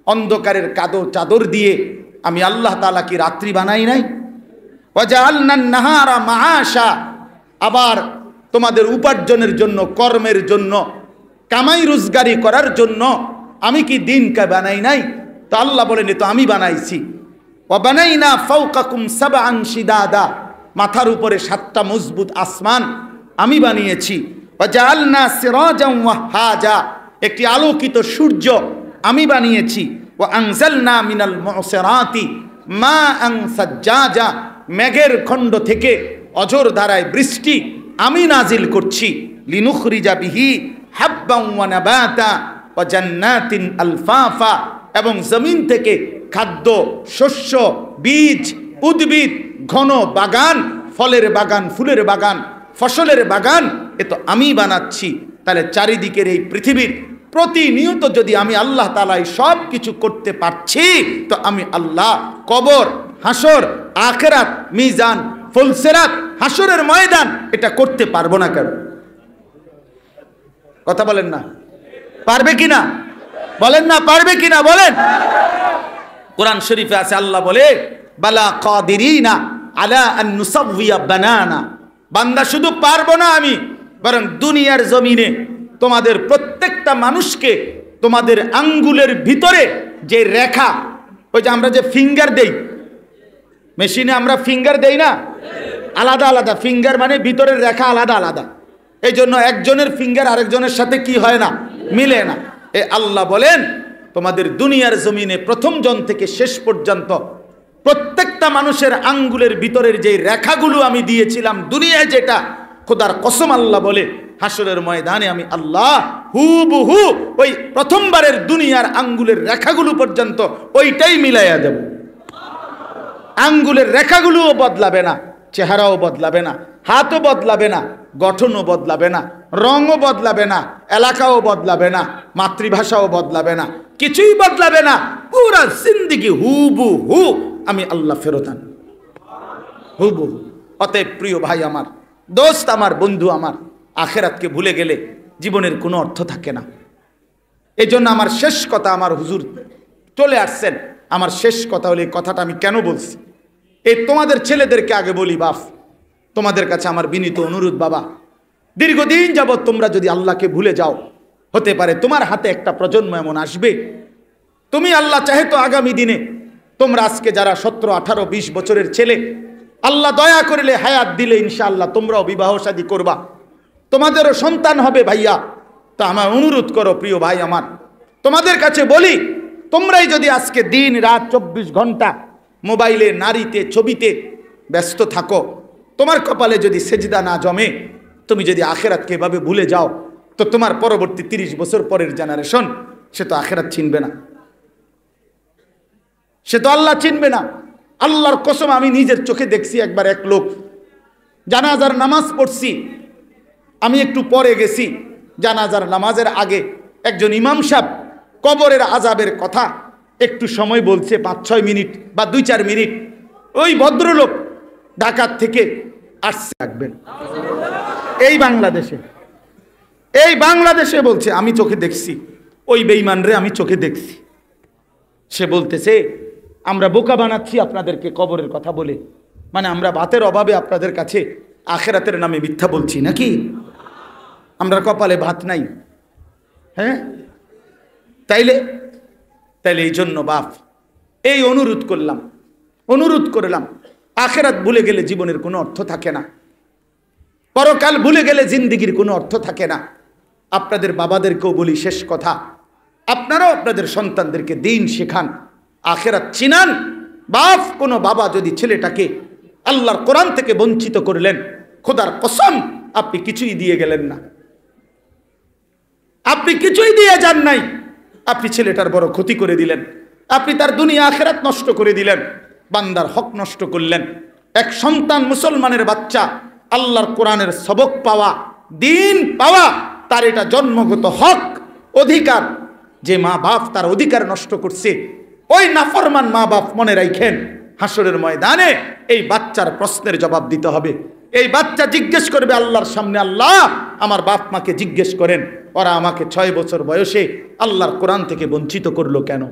অন্ধকারের চাদর দিয়ে আমি আল্লাহ তাআলা কি রাত্রি বানাই নাই? ওয়া জাআলনান নাহারা মাআশা, আবার তোমাদের উপার্জনের জন্য, কর্মের জন্য, কামাই রোজগারি করার জন্য আমি কি দিনকে বানাই নাই? তো আল্লাহ বলেন তো আমি বানাইছি। ওয়া বানাইনা ফাওকাকুম সাবআন শিদাদা, মাথার উপরে 7টা মজবুত আসমান আমি বানিয়েছি। ওয়া জাআলনা সিরাজাম ওয়াহাজা, একটি আলোকিত সূর্য আমি বানিয়েছি। ওয়া আনজালনা মিনাল মুসিরাতি মাআন সাজ্জাজা, মেঘের খণ্ড থেকে অঝোর ধারায় বৃষ্টি আমি নাজিল করছি। লিনুখরিজা বিহি হাব্বান ওয়া নাবাতা ওয়া জান্নাতিন আলফাফা, এবং জমিন থেকে খাদ্য, শস্য, বীজ, উদ্ভিদ, ঘন বাগান, ফলের বাগান, ফুলের বাগান, ফসলের বাগান, এ তো আমি বানাচ্ছি। তাহলে চারিদিকের এই পৃথিবীর প্রতিনিয়ত যদি আমি আল্লাহ তাআলা সব কিছু করতে পারছি, তো আমি আল্লাহ কবর, হাসর, আখিরাত, মিজান, ফুলসিরাত, হাসরের ময়দান এটা করতে পারবো না কেন? কথা বলেন না, পারবে কিনা বলেন না, পারবে কিনা বলেন। কোরআন শরীফে আছে, আল্লাহ বলে বালা কাদিরিনা আলা আন নুসাওয়িয়া বানানা, বান্দা শুধু পারবো না আমি, বরং দুনিয়ার জমিনে তোমাদের প্রত্যেকটা মানুষকে তোমাদের আঙ্গুলের ভিতরে যে রেখা, ওই যে আমরা যে ফিঙ্গার দেই মেশিনে, আমরা ফিঙ্গার দেই না, আলাদা আলাদা ফিঙ্গার, মানে ভিতরের রেখা আলাদা আলাদা, এই জন্য একজনের ফিঙ্গার আরেকজনের সাথে কি হয় না, মিলে না। এ আল্লাহ বলেন তোমাদের দুনিয়ার জমিনে প্রথম জন থেকে শেষ পর্যন্ত প্রত্যেকটা মানুষের আঙ্গুলের ভিতরের যে রেখাগুলো আমি দিয়েছিলাম দুনিয়ায়, যেটা খোদার কসম আল্লাহ বলে হাসরের ময়দানে আমি আল্লাহ হুবহু ওই প্রথমবারের দুনিয়ার আঙ্গুলের রেখাগুলো পর্যন্ত ওইটাই মিলাইয়া দেব। আঙ্গুলের রেখাগুলোও বদলাবে না, চেহারাও বদলাবে না, হাতও বদলাবে না, গঠনও বদলাবে না, রঙও বদলাবে না, এলাকাও বদলাবে না, মাতৃভাষাও বদলাবে না, কিছুই বদলাবে না। পুরা জিন্দেগি হুবহু আমি আল্লাহ ফেরত আনব, হুবহু। অতএব প্রিয় ভাই আমার, দোস্ত আমার, বন্ধু আমার, আখিরাতকে ভুলে গেলে জীবনের কোনো অর্থ থাকে না। এই জন্য আমার শেষ কথা, আমার হুজুর চলে আসছেন, আমার শেষ কথা হলে এই কথাটা আমি কেন বলছি, এই তোমাদের ছেলেদেরকে আগে বলি, বাপ তোমাদের কাছে আমার বিনীত অনুরোধ, বাবা দীর্ঘদিন যাবৎ তোমরা যদি আল্লাহকে ভুলে যাও, হতে পারে তোমার হাতে একটা প্রজন্ম এমন আসবে, তুমি আল্লাহ চাহে তো আগামী দিনে তোমরা আজকে যারা 17, 18, 20 বছরের ছেলে, আল্লাহ দয়া করলে হায়াত দিলে ইনশাআল্লাহ তোমরাও বিবাহ শাদী করবা, তোমাদেরও সন্তান হবে ভাইয়া। তা আমার অনুরোধ করো প্রিয় ভাই আমার, তোমাদের কাছে বলি, তোমরাই যদি আজকে দিন রাত 24 ঘন্টা মোবাইলে, নারীতে, ছবিতে ব্যস্ত থাকো, তোমার কপালে যদি সেজদা না জমে, তুমি যদি আখিরাতকে এভাবে ভুলে যাও, তো তোমার পরবর্তী 30 বছর পরের জেনারেশন সে তো আখিরাত চিনবে না, সে তো আল্লাহ চিনবে না। আল্লাহর কসম আমি নিজের চোখে দেখছি, একবার এক লোক জানাজার নামাজ পড়ছি, আমি একটু পরে গেছি, জানাজার নামাজের আগে একজন ইমাম সাহেব কবরের আযাবের কথা একটু সময় বলছে, 5-6 মিনিট বা 2-4 মিনিট। ওই ভদ্রলোক ঢাকার থেকে আসছে, রাখবেন এই বাংলাদেশে বলছে, আমি চোখে দেখছি, ওই বেঈমান রে আমি চোখে দেখছি। সে বলতেছে আমরা বোকা বানাচ্ছি আপনাদেরকে কবরের কথা বলে, মানে আমরা ভাতের অভাবে আপনাদের কাছে আখেরাতের নামে মিথ্যা বলছি নাকি? আমরা কপালে ভাত নাই, হ্যাঁ? তাইলে এই জন্য বাপ এই অনুরোধ করলাম, আখেরাত ভুলে গেলে জীবনের কোনো অর্থ থাকে না, পরকাল ভুলে গেলে জিন্দিগির কোনো অর্থ থাকে না। আপনাদের বাবাদেরকেও বলি শেষ কথা, আপনারাও আপনাদের সন্তানদেরকে দিন শেখান, আখেরাত চিনান। বাপ, কোনো বাবা যদি ছেলেটাকে আল্লাহর কোরআন থেকে বঞ্চিত করলেন, খোদার কসম আপনি কিছুই দিয়ে গেলেন না, আপনি কিছুই দিয়ে যান নাই, আপনি ছেলেটার বড় ক্ষতি করে দিলেন, আপনি তার দুনিয়া আখেরাত নষ্ট করে দিলেন, বান্দার হক নষ্ট করলেন। এক সন্তান মুসলমানের বাচ্চা আল্লাহর কোরআনের সবক পাওয়া, দিন পাওয়া, তার এটা জন্মগত হক, অধিকার। যে মা বাপ তার অধিকার নষ্ট করছে, ওই নাফরমান মা বাপ মনে রাখেন, হাসরের ময়দানে এই বাচ্চার প্রশ্নের জবাব দিতে হবে। এই বাচ্চা জিজ্ঞেস করবে আল্লাহর সামনে, আল্লাহ আমার বাপ মাকে জিজ্ঞেস করেন, ওরা আমাকে 6 বছর বয়সে আল্লাহর কোরআন থেকে বঞ্চিত করলো কেন,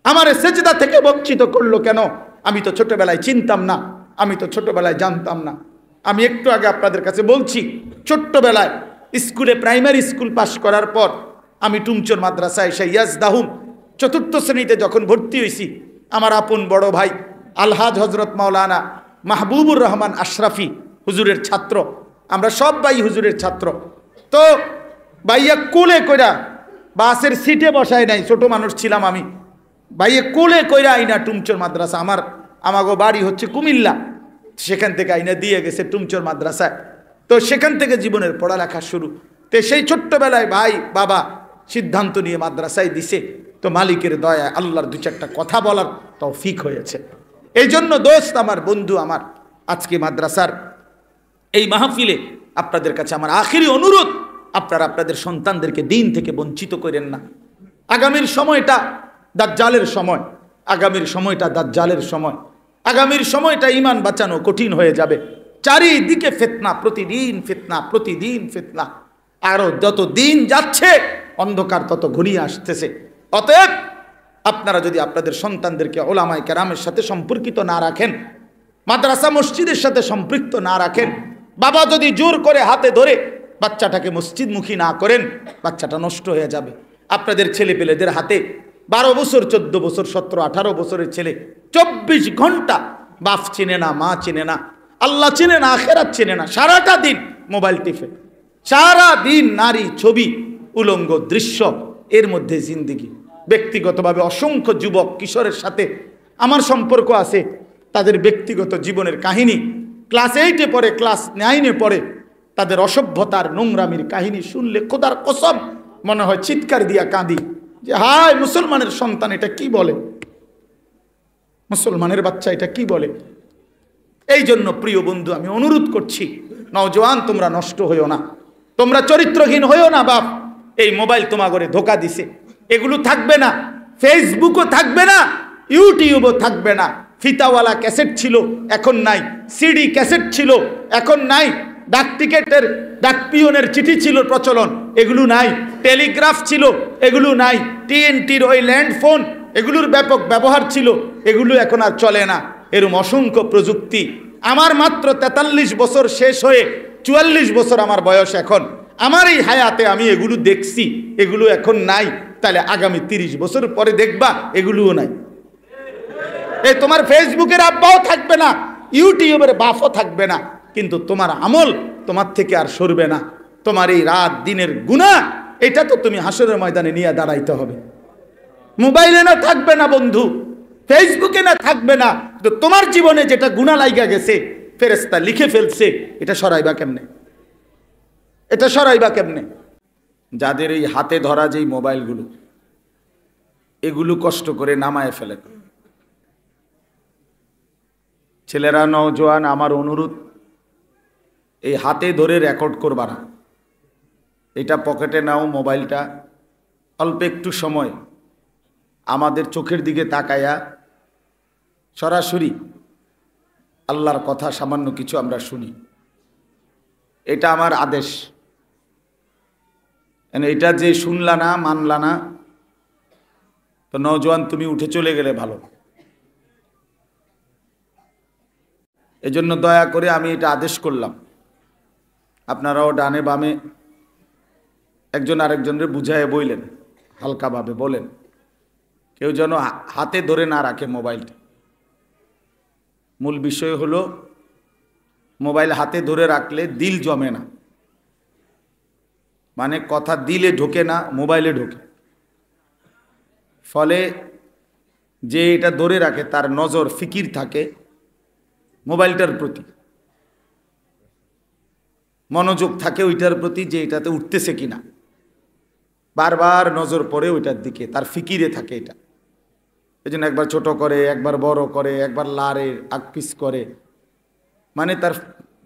আমার সেজদা থেকে বঞ্চিত করলো কেন? আমি তো ছোটবেলায় চিনতাম না, আমি তো ছোটবেলায় জানতাম না। আমি একটু আগে আপনাদের কাছে বলছি, ছোট্টবেলায় স্কুলে, প্রাইমারি স্কুল পাশ করার পর আমি টুমচোর মাদ্রাসায় ইয়াজদাহুম 4র্থ শ্রেণীতে যখন ভর্তি হয়েছি, আমার আপন বড় ভাই আলহাজ হজরত মাওলানা মাহবুবুর রহমান আশরাফি হুজুরের ছাত্র, আমরা সব ভাই হুজুরের ছাত্র। তো ভাইয়া কোলে কইরা বাসের সিটে বসায় নাই, ছোট মানুষ ছিলাম আমি, ভাইয়া কোলে কইরা আইনা টুমচোর মাদ্রাসা, আমাগো বাড়ি হচ্ছে কুমিল্লা, সেখান থেকে আইনা দিয়ে গেছে টুমচোর মাদ্রাসায়। তো সেখান থেকে জীবনের পড়ালেখা শুরু। তো সেই ছোট্টবেলায় ভাই বাবা সিদ্ধান্ত নিয়ে মাদ্রাসায় দিছে, তো মালিকের দয়া আল্লাহর 2-4টা কথা বলার তৌফিক হয়েছে। এই জন্য দোস্ত আমার, বন্ধু আমার, আজকে মাদ্রাসার এই মাহফিলে আপনাদের কাছে আমার আখিরি অনুরোধ, আপনারা আপনাদের সন্তানদেরকে দিন থেকে বঞ্চিত করেন না। আগামীর সময়টা দাজ্জালের সময়, আগামীর সময়টা দাজ্জালের সময়, আগামীর সময়টা ঈমান বাঁচানো কঠিন হয়ে যাবে। চারিদিকে ফিতনা, প্রতিদিন ফিতনা, প্রতিদিন ফিতনা, আরো যত দিন যাচ্ছে অন্ধকার তত ঘনিয়ে আসতেছে। অতএব আপনারা যদি আপনাদের সন্তানদেরকে ওলামায়ে কেরামের সাথে সম্পর্কিত না রাখেন, মাদ্রাসা মসজিদের সাথে সম্পৃক্ত না রাখেন, বাবা যদি জোর করে হাতে ধরে বাচ্চাটাকে মসজিদমুখী না করেন, বাচ্চাটা নষ্ট হয়ে যাবে। আপনাদের ছেলেপেলেদের হাতে 12 বছর, 14 বছর, 17, 18 বছরের ছেলে 24 ঘন্টা বাপ চিনে না, মা চিনে না, আল্লাহ চিনে না, আখেরাত চিনে না, সারাটা দিন মোবাইল টিপে, সারা দিন নারী, ছবি, উলঙ্গ দৃশ্য, এর মধ্যে জিন্দিগি। ব্যক্তিগতভাবে অসংখ্য যুবক কিশোরের সাথে আমার সম্পর্ক আছে, তাদের ব্যক্তিগত জীবনের কাহিনী ক্লাস 8-এ পড়ে, ক্লাস 9-এ পড়ে, তাদের অসভ্যতার নোংরামির কাহিনী শুনলে খোদার কসম মনে হয় চিৎকার দিয়া কাঁদি যে হায়, মুসলমানের সন্তান এটা কি বলে, মুসলমানের বাচ্চা এটা কি বলে। এই জন্য প্রিয় বন্ধু, আমি অনুরোধ করছি, নওজোয়ান তোমরা নষ্ট হইও না, তোমরা চরিত্রহীন হইও না। বাপ, এই মোবাইল তোমাগরে ধোকা দিছে, এগুলো থাকবে না, ফেসবুকও থাকবে না, ইউটিউবও থাকবে না। ফিতাওয়ালা ক্যাসেট ছিল, এখন নাই। সিডি ক্যাসেট ছিল, এখন নাই। ডাক টিকেটের, ডাক পিয়নের চিঠি ছিল প্রচলন, এগুলো নাই। টেলিগ্রাফ ছিল, এগুলো নাই। টিএনটির ওই ল্যান্ড ফোন, এগুলোর ব্যাপক ব্যবহার ছিল, এগুলো এখন আর চলে না। এরকম অসংখ্য প্রযুক্তি। আমার মাত্র 43 বছর শেষ হয়ে 44 বছর আমার বয়স এখন, আমার এই হায়াতে আমি এগুলো দেখছি, এগুলো এখন নাই। তাহলে আগামী 30 বছর পরে দেখবা এগুলোও নাই। এই তোমার ফেসবুকের আব্বাও থাকবে না, ইউটিউবের বাপও থাকবে না, কিন্তু তোমার আমল তোমার থেকে আর সরবে না। তোমার এই রাত দিনের গুনাহ, এটা তো তুমি হাসরের ময়দানে নিয়ে দাঁড়াইতে হবে। মোবাইলে না থাকবে না বন্ধু, ফেসবুকে না থাকবে না, তো তোমার জীবনে যেটা গুনাহ লাইগা গেছে, ফেরেশতা লিখে ফেলছে, এটা সরাইবা কেমনে? এটা সরাইবা কেমনে? যাদের এই হাতে ধরা যেই মোবাইলগুলো, এগুলো কষ্ট করে নামায় ফেলেন। ছেলেরা, নওজোয়ান, আমার অনুরোধ, এই হাতে ধরে রেকর্ড করবা না, এটা পকেটে নাও মোবাইলটা, অল্প একটু সময় আমাদের চোখের দিকে তাকায়া সরাসরি আল্লাহর কথা সামান্য কিছু আমরা শুনি। এটা আমার আদেশ। এটা যে শুনলা না, মানলা না, তো নওজোয়ান তুমি উঠে চলে গেলে ভালো। এজন্য দয়া করে আমি এটা আদেশ করলাম, আপনারাও ডানে বামে একজন আরেকজনের বুঝায় বইলেন, হালকাভাবে বলেন, কেউ যেন হাতে ধরে না রাখে মোবাইলটা। মূল বিষয় হলো মোবাইল হাতে ধরে রাখলে দিল জমে না, মানে কথা দিলে ঢোকে না, মোবাইলে ঢোকে। ফলে যে এটা ধরে রাখে তার নজর ফিকির থাকে মোবাইলটার প্রতি, মনোযোগ থাকে ওইটার প্রতি যে এটাতে উঠতেছে কিনা, বারবার নজর পড়ে ওইটার দিকে, তার ফিকিরে থাকে এটা। এই জন্য একবার ছোট করে, একবার বড় করে, একবার লারে আকপিস করে, মানে তার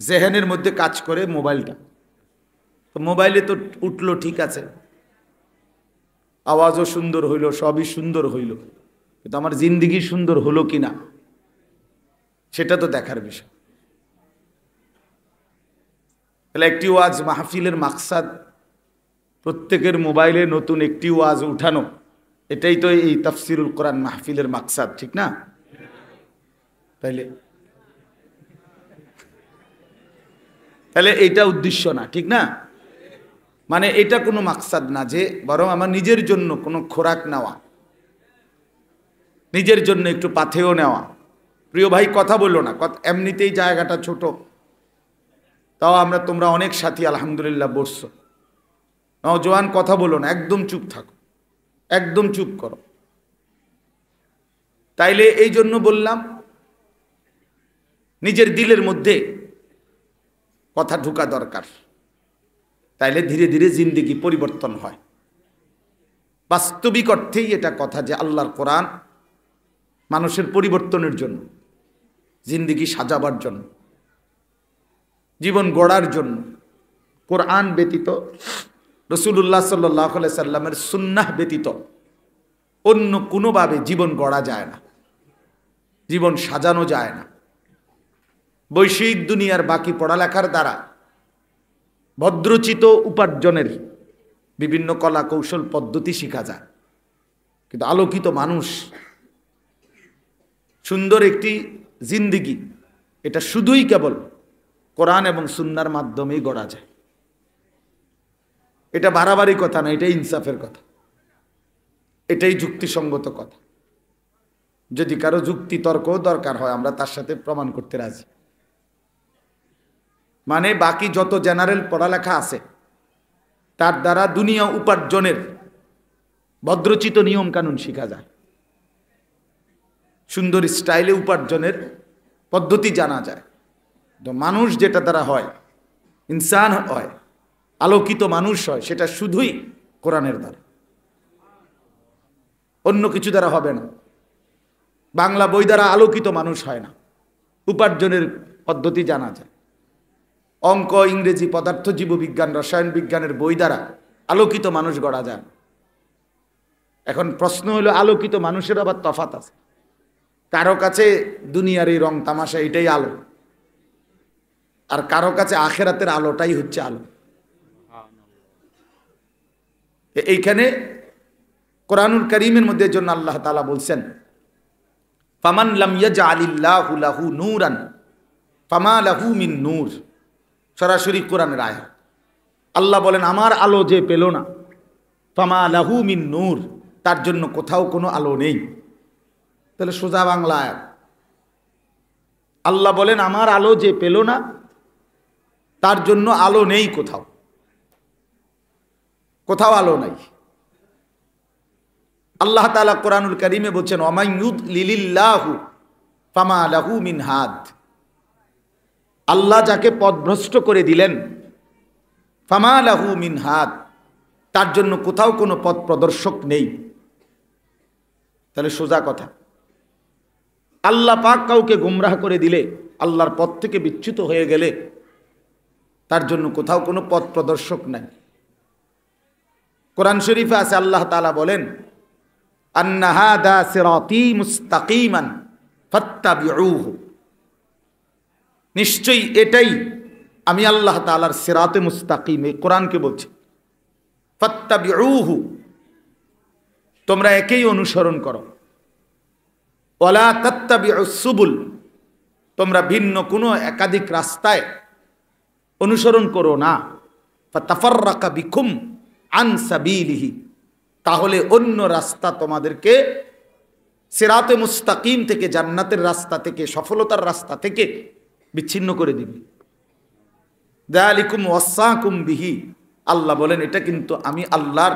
জেহেনের মধ্যে কাজ করে মোবাইলটা। তো মোবাইলে তো উঠলো ঠিক আছে, আওয়াজও সুন্দর হইল, সবই সুন্দর হইল, কিন্তু আমার জিন্দিগি সুন্দর হলো কিনা সেটা তো দেখার বিষয়। তাহলে একটি ওয়াজ মাহফিলের মাকসাদ প্রত্যেকের মোবাইলে নতুন একটি ওয়াজ উঠানো, এটাই তো এই তাফসিরুল কোরআন মাহফিলের মাকসাদ, ঠিক না? তাহলে এইটা উদ্দেশ্য না, ঠিক না? মানে এটা কোনো মাকসাদ না, যে বরং আমার নিজের জন্য কোনো খোরাক নেওয়া, নিজের জন্য একটু পাথেও নেওয়া। প্রিয় ভাই কথা বললো না, এমনিতেই জায়গাটা ছোট, তাও তোমরা অনেক সাথী আলহামদুলিল্লাহ বসছো। নওজোয়ান কথা বলো না, একদম চুপ থাকো, একদম চুপ করো। তাইলে এই জন্য বললাম, নিজের দিলের মধ্যে কথা ঢোকা দরকার, তাইলে ধীরে ধীরে জিন্দেগি পরিবর্তন হয়। বাস্তবিক অর্থেই এটা কথা যে আল্লাহর কোরআন মানুষের পরিবর্তনের জন্য, জিন্দেগি সাজাবার জন্য, জীবন গড়ার জন্য। কোরআন ব্যতীত, রাসূলুল্লাহ সাল্লাল্লাহু আলাইহি সাল্লামের সুন্নাহ ব্যতীত অন্য কোনোভাবে জীবন গড়া যায় না, জীবন সাজানো যায় না। বৈষয়িক দুনিয়ার বাকি পড়ালেখার দ্বারা ভদ্রচিত উপার্জনের বিভিন্ন কলা কৌশল পদ্ধতি শেখা যায়, কিন্তু আলোকিত মানুষ, সুন্দর একটি জিন্দেগি, এটা শুধুই কেবল কোরআন এবং সুন্নাহর মাধ্যমেই গড়া যায়। এটা বাড়াবাড়ি কথা না, এটাই ইনসাফের কথা, এটাই যুক্তিসঙ্গত কথা। যদি কারো যুক্তি তর্ক দরকার হয়, আমরা তার সাথে প্রমাণ করতে রাজি। মানে বাকি যত জেনারেল পড়ালেখা আছে তার দ্বারা দুনিয়া উপার্জনের ভদ্রচিত নিয়ম কানুন শেখা যায়, সুন্দর স্টাইলে উপার্জনের পদ্ধতি জানা যায়। তো মানুষ যেটা দ্বারা হয়, ইনসান হয়, আলোকিত মানুষ হয়, সেটা শুধুই কোরআনের দ্বারা, অন্য কিছু দ্বারা হবে না। বাংলা বই দ্বারা আলোকিত মানুষ হয় না, উপার্জনের পদ্ধতি জানা যায়। অঙ্ক, ইংরেজি, পদার্থ জীববিজ্ঞান, রসায়ন বিজ্ঞানের বই দ্বারা আলোকিত মানুষ গড়া যায়। এখন প্রশ্ন হলো, আলোকিত মানুষের আবার তফাত আছে। কারো কাছে দুনিয়ার এই রং তামাশা এটাই আলো, আর কারো কাছে আখেরাতের আলোটাই হচ্ছে আলো। এইখানে কোরআনুল কারীমের মধ্যে জন্য আল্লাহ তাআলা বলছেন, ফামান লাম ইয়াজআলিল্লাহু লাহু নূরান ফামা লাহু মিন নূর। সরাসরি কোরআনের আয়াত। আল্লাহ বলেন, আমার আলো যে পেল না, ফামা লাহু মিন নূর, তার জন্য কোথাও কোনো আলো নেই। তাহলে সোজা বাংলা আয়াত। আল্লাহ বলেন, আমার আলো যে পেল না তার জন্য আলো নেই, কোথাও কোথাও আলো নাই। আল্লাহ তাআলা কোরআনুল কারীমে বলছেন, ওয়ামান ইউদ্লিলিল্লাহু ফামা লাহু মিন হাদ। আল্লাহ যাকে পথভ্রষ্ট করে দিলেন, ফামা লাহু মিন হাদ, তার জন্য কোথাও কোনো পথ প্রদর্শক নেই। তাহলে সোজা কথা, আল্লাহ পাক কাউকে গুমরাহ করে দিলে, আল্লাহর পথ থেকে বিচ্যুত হয়ে গেলে, তার জন্য কোথাও কোনো পথ প্রদর্শক নাই। কোরআন শরীফে আছে, আল্লাহ তাআলা বলেন, আন্না হাদা সিরাতী মুস্তাকিমান ফাত্তাবিউহু। নিশ্চয়ই এটাই আমি আল্লাহ তাআলার সিরাতে মুস্তাকিম, এই কোরআনকে বলছি। ফাত্তাবিউহু, তোমরা একেই অনুসরণ করো। ওয়ালা তাত্তাবিউস সুবুল, তোমরা ভিন্ন কোনো একাধিক রাস্তায় অনুসরণ করো না, ফাতাফাররাকা বিকুম আন সাবিলিহি, তাহলে অন্য রাস্তা তোমাদেরকে সিরাতে মুস্তাকিম থেকে, জান্নাতের রাস্তা থেকে, সফলতার রাস্তা থেকে বিচ্ছিন্ন করে দিবে। যালিকুম ওয়াসাকুম বিহি, আল্লাহ বলেন এটা কিন্তু আমি আল্লাহর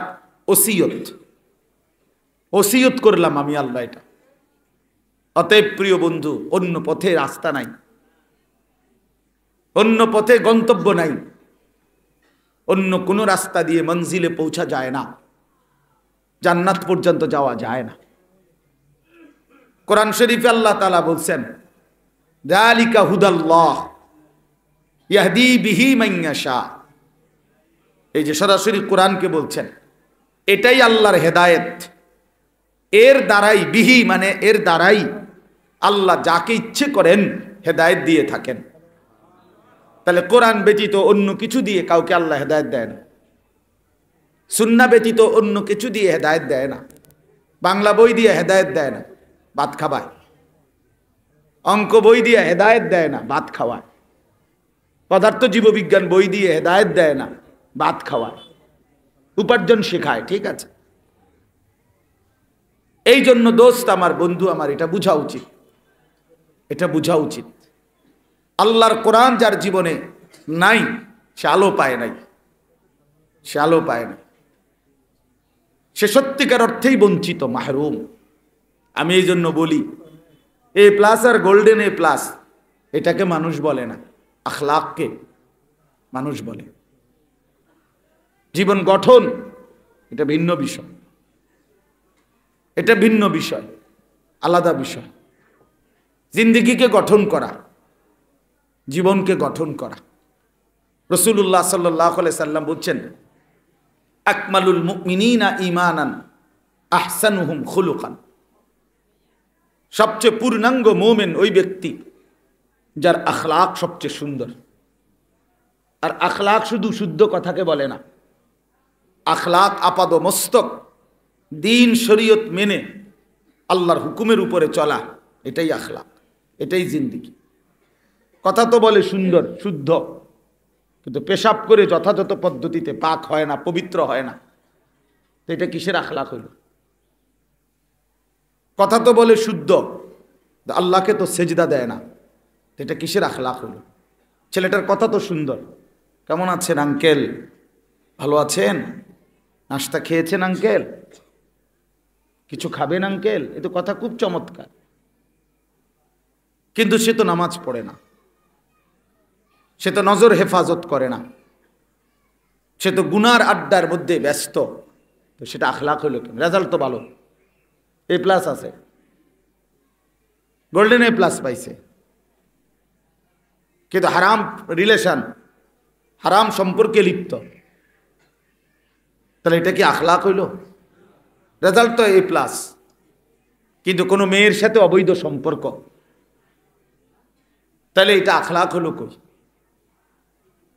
ওসিয়ত করলাম আমি আল্লাহ এটা। অতএব প্রিয় বন্ধু, অন্য পথে রাস্তা নাই, অন্য পথে গন্তব্য নাই, অন্য কোনো রাস্তা দিয়ে মঞ্জিলে পৌঁছা যায় না, জান্নাত পর্যন্ত যাওয়া যায় না। কোরআন শরীফে আল্লাহ তাআলা বলছেন যালিকা হুদাল্লাহ ইয়াহদি বিহি মান ইয়াশা, এই যে সরাসরি কোরআনকে বলছেন এটাই আল্লাহর হেদায়েত, এর দ্বারাই, বিহি মানে এর দ্বারাই আল্লাহ যাকে ইচ্ছে করেন হেদায়েত দিয়ে থাকেন। তাহলে কোরআন ব্যতীত অন্য কিছু দিয়ে কাউকে আল্লাহ হেদায়েত দেয় না, সুন্নাহ ব্যতীত অন্য কিছু দিয়ে হেদায়েত দেয় না, বাংলা বই দিয়ে হেদায়েত দেয় না, ভাত খাওয়ায়, অঙ্ক বই দিয়ে হেদায়েত দেয় না, ভাত খাওয়ায়, পদার্থ জীববিজ্ঞান বই দিয়ে হেদায়েত দেয় না, ভাত খাওয়ায়, উপার্জন শেখায়, ঠিক আছে। এই জন্য দোস্ত আমার, বন্ধু আমার, এটা বোঝা উচিত, এটা বোঝা উচিত। আল্লাহর কোরআন যার জীবনে নাই সে আলো পায় নাই, সে আলো পায় না, সে সত্যিকার অর্থেই বঞ্চিত, মাহরুম। আমি এই জন্য বলি এ প্লাস আর গোল্ডেন এ প্লাস এটাকে মানুষ বলে না, আখলাককে মানুষ বলে। জীবন গঠন এটা ভিন্ন বিষয়, এটা ভিন্ন বিষয়, আলাদা বিষয়। জিন্দেগিকে গঠন করা, জীবনকে গঠন করা। রাসূলুল্লাহ সাল্লাল্লাহু আলাইহি সাল্লাম বলছেন আকমালুল মুমিনিনা ঈমানান আহসানুহুম খুলুকান, সবচেয়ে পূর্ণাঙ্গ মুমিন ওই ব্যক্তি যার আখলাক সবচেয়ে সুন্দর। আর আখলাক শুধু শুদ্ধ কথাকে বলে না, আখলাক আপাদ মস্তক দিন শরীয়ত মেনে আল্লাহর হুকুমের উপরে চলা, এটাই আখলাক, এটাই জিন্দেগি। কথা তো বলে সুন্দর শুদ্ধ, কিন্তু পেশাব করে যথাযথ পদ্ধতিতে পাক হয় না, পবিত্র হয় না, তো এটা কিসের আখলাক হইল? কথা তো বলে শুদ্ধ, আল্লাহকে তো সেজদা দেয় না, তো এটা কিসের আখলাক হইল? ছেলেটার কথা তো সুন্দর, কেমন আছেন আঙ্কেল, ভালো আছেন, নাস্তা খেয়েছেন আঙ্কেল, কিছু খাবেন আঙ্কেল, এ তো কথা খুব চমৎকার, কিন্তু সে তো নামাজ পড়ে না, সে তো নজর হেফাজত করে না, সে তো গুনার আড্ডার মধ্যে ব্যস্ত, তো সেটা আখলাক হইল কেন? রেজাল্ট তো ভালো, এ প্লাস আছে, গোল্ডেন এ প্লাস পাইছে, কিন্তু হারাম রিলেশন, হারাম সম্পর্কে লিপ্ত, তাহলে এটা কি আখলাক হইল? রেজাল্ট তো এ প্লাস, কিন্তু কোনো মেয়ের সাথে অবৈধ সম্পর্ক, তাহলে এটা আখলাক হলো কই?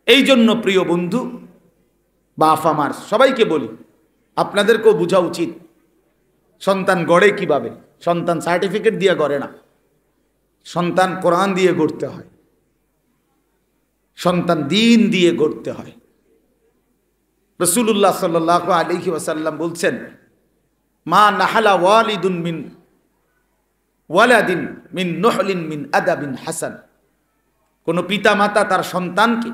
এই জন্য প্রিয় বন্ধু, বাপ আমার সবাইকে বলি, আপনাদেরকেও বোঝা উচিত সন্তান গড়ে কিভাবে। সন্তান সার্টিফিকেট দিয়ে গড়ে না, সন্তান কোরআন দিয়ে গড়তে হয়, সন্তান দিন দিয়ে গড়তে হয়। রাসূলুল্লাহ সাল্লাল্লাহু আলাইহি ওয়াসাল্লাম বলছেন মা নাহালা ওয়ালিদুন মিন ওয়ালাদিন মিন নুহলিন মিন আদাবিন হাসান, কোন পিতা মাতা তার সন্তানকে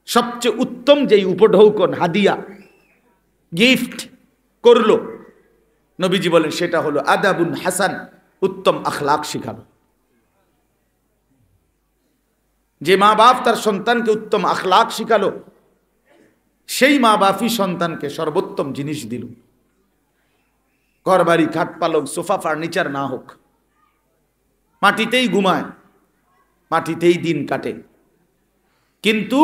সবচেয়ে উত্তম যেই উপঢৌকন, হাদিয়া, গিফট করলো, নবীজি বলেন সেটা হলো আদাবুন হাসান, উত্তম আখলাক শিখালো। যে মা বাপ তার সন্তানকে উত্তম আখলাক শিখালো, সেই মা বাপই সন্তানকে সর্বোত্তম জিনিস দিল। ঘর বাড়ি, খাট পালক, সোফা ফার্নিচার না হোক, মাটিতেই ঘুমায়, মাটিতেই দিন কাটে, কিন্তু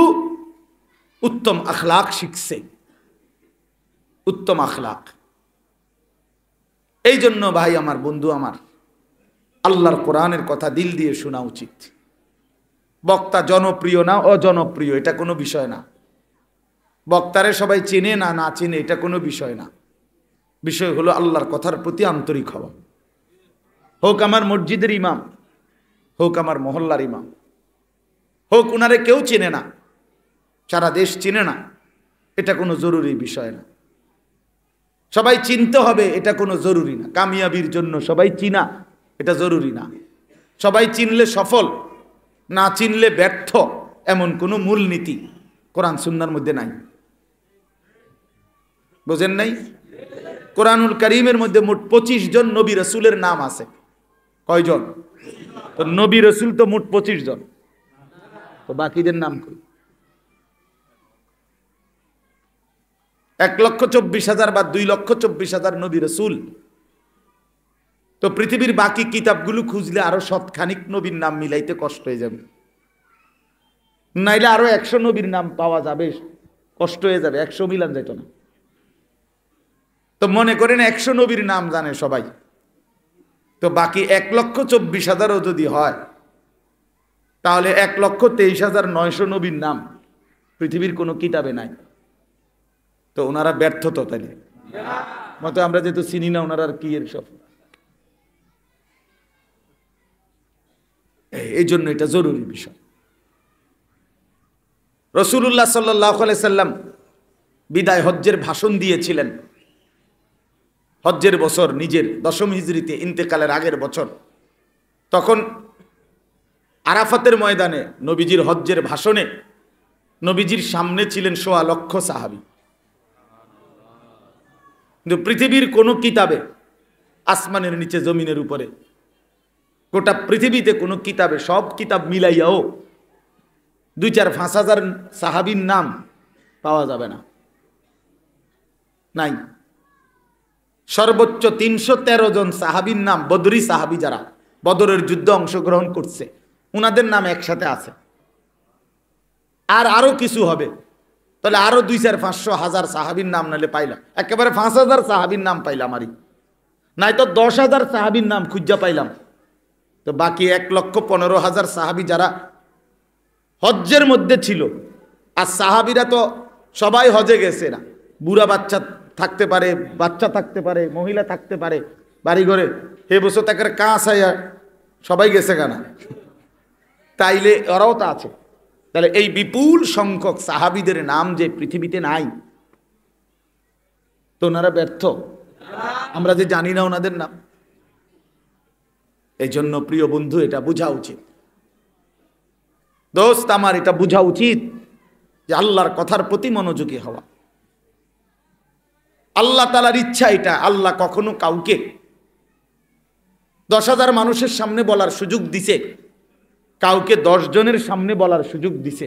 উত্তম আখলাক শিখছে, উত্তম আখলাক। এই জন্য ভাই আমার, বন্ধু আমার, আল্লাহর কোরআনের কথা দিল দিয়ে শোনা উচিত। বক্তা জনপ্রিয় না অজনপ্রিয় এটা কোনো বিষয় না, বক্তারে সবাই চেনে না না চেনে এটা কোনো বিষয় না, বিষয় হলো আল্লাহর কথার প্রতি আন্তরিক হওয়া। হোক আমার মসজিদের ইমাম, হোক আমার মহল্লার ইমাম, হোক উনারে কেউ চেনে না, সারা দেশ চিনে না, এটা কোনো জরুরি বিষয় না। সবাই চিনতে হবে এটা কোনো জরুরি না। কামিয়াবির জন্য সবাই চিনা এটা জরুরি না। সবাই চিনলে সফল, না চিনলে ব্যর্থ, এমন কোনো মূলনীতি কোরআন সুন্নাহর মধ্যে নাই। বোঝেন নাই? কোরআনুল কারীমের মধ্যে মোট 25 জন নবী রাসূলের নাম আছে। কয়জন? তো নবী রাসূল তো মোট 25 জন, তো বাকিদের নাম কই? 1,24,000 বা 2,24,000 নবী রাসূল। তো পৃথিবীর বাকি কিতাবগুলো খুঁজলে আরো শতখানিক নবীর নাম মিলাইতে কষ্ট হয়ে যাবে, নাইলে আরো 100 নবীর নাম পাওয়া যাবে, কষ্ট হয়ে যাবে, 100 মিলান যেত না। তো মনে করেন 100 নবীর নাম জানে সবাই, তো বাকি 1,24,000ও যদি হয় তাহলে 1,23,900 নবীর নাম পৃথিবীর কোনো কিতাবে নাই। তো ওনারা ব্যর্থ তো, তাইলে মতো আমরা যেহেতু চিনি না ওনারা কি এর সব, এই জন্য এটা জরুরি বিষয়। রাসূলুল্লাহ সাল্লাল্লাহু আলাইহি সাল্লাম বিদায় হজ্জের ভাষণ দিয়েছিলেন হজ্জের বছর, নিজের 10ম হিজরিতে ইন্তেকালের আগের বছর। তখন আরাফাতের ময়দানে নবীজির হজ্জের ভাষণে নবীজির সামনে ছিলেন 1.25 লক্ষ সাহাবী। কিন্তু পৃথিবীর কোনো কিতাবে, আসমানের নিচে জমিনের উপরে, গোটা পৃথিবীতে কোনো কিতাবে, সব কিতাব মিলাইয়াও 2-4-5 হাজার সাহাবীর নাম পাওয়া যাবে না, নাই। সর্বোচ্চ 313 জন সাহাবীর নাম, বদরি সাহাবী যারা বদরের যুদ্ধে অংশগ্রহণ করছে, উনাদের নাম একসাথে আছে। আর আরো কিছু হবে, তাহলে আরো 2-4-500-1000 সাহাবীর নাম নালে পাইলাম, একেবারে 5000 সাহাবীর নাম পাইলাম, আরই নাই তো 10,000 সাহাবীর নাম খুঁজা পাইলাম। তো বাকি 1,15,000 সাহাবী যারা হজ্জের মধ্যে ছিল, আর সাহাবীরা তো সবাই হজে গেছে না, বুড়া বাচ্চা থাকতে পারে, বাচ্চা থাকতে পারে, মহিলা থাকতে পারে, বাড়ি ঘরে হে বসে তাকে কাঁচ আইয়া সবাই গেছে কেনা, তাইলে ওরাও তো আছে। তাহলে এই বিপুল সংখ্যক সাহাবীদের নাম যে পৃথিবীতে নাই, তো ওনারা ব্যর্থ, আমরা যে জানি না ওনাদের নাম। এই জন্য প্রিয় বন্ধু, এটা বোঝা উচিত, দোস্ত আমার, এটা বোঝা উচিত যে আল্লাহর কথার প্রতি মনোযোগী হওয়া। আল্লাহ তাআলার ইচ্ছা এটা, আল্লাহ কখনো কাউকে 10,000 মানুষের সামনে বলার সুযোগ দিছে, কাউকে 10 জনের সামনে বলার সুযোগ দিছে।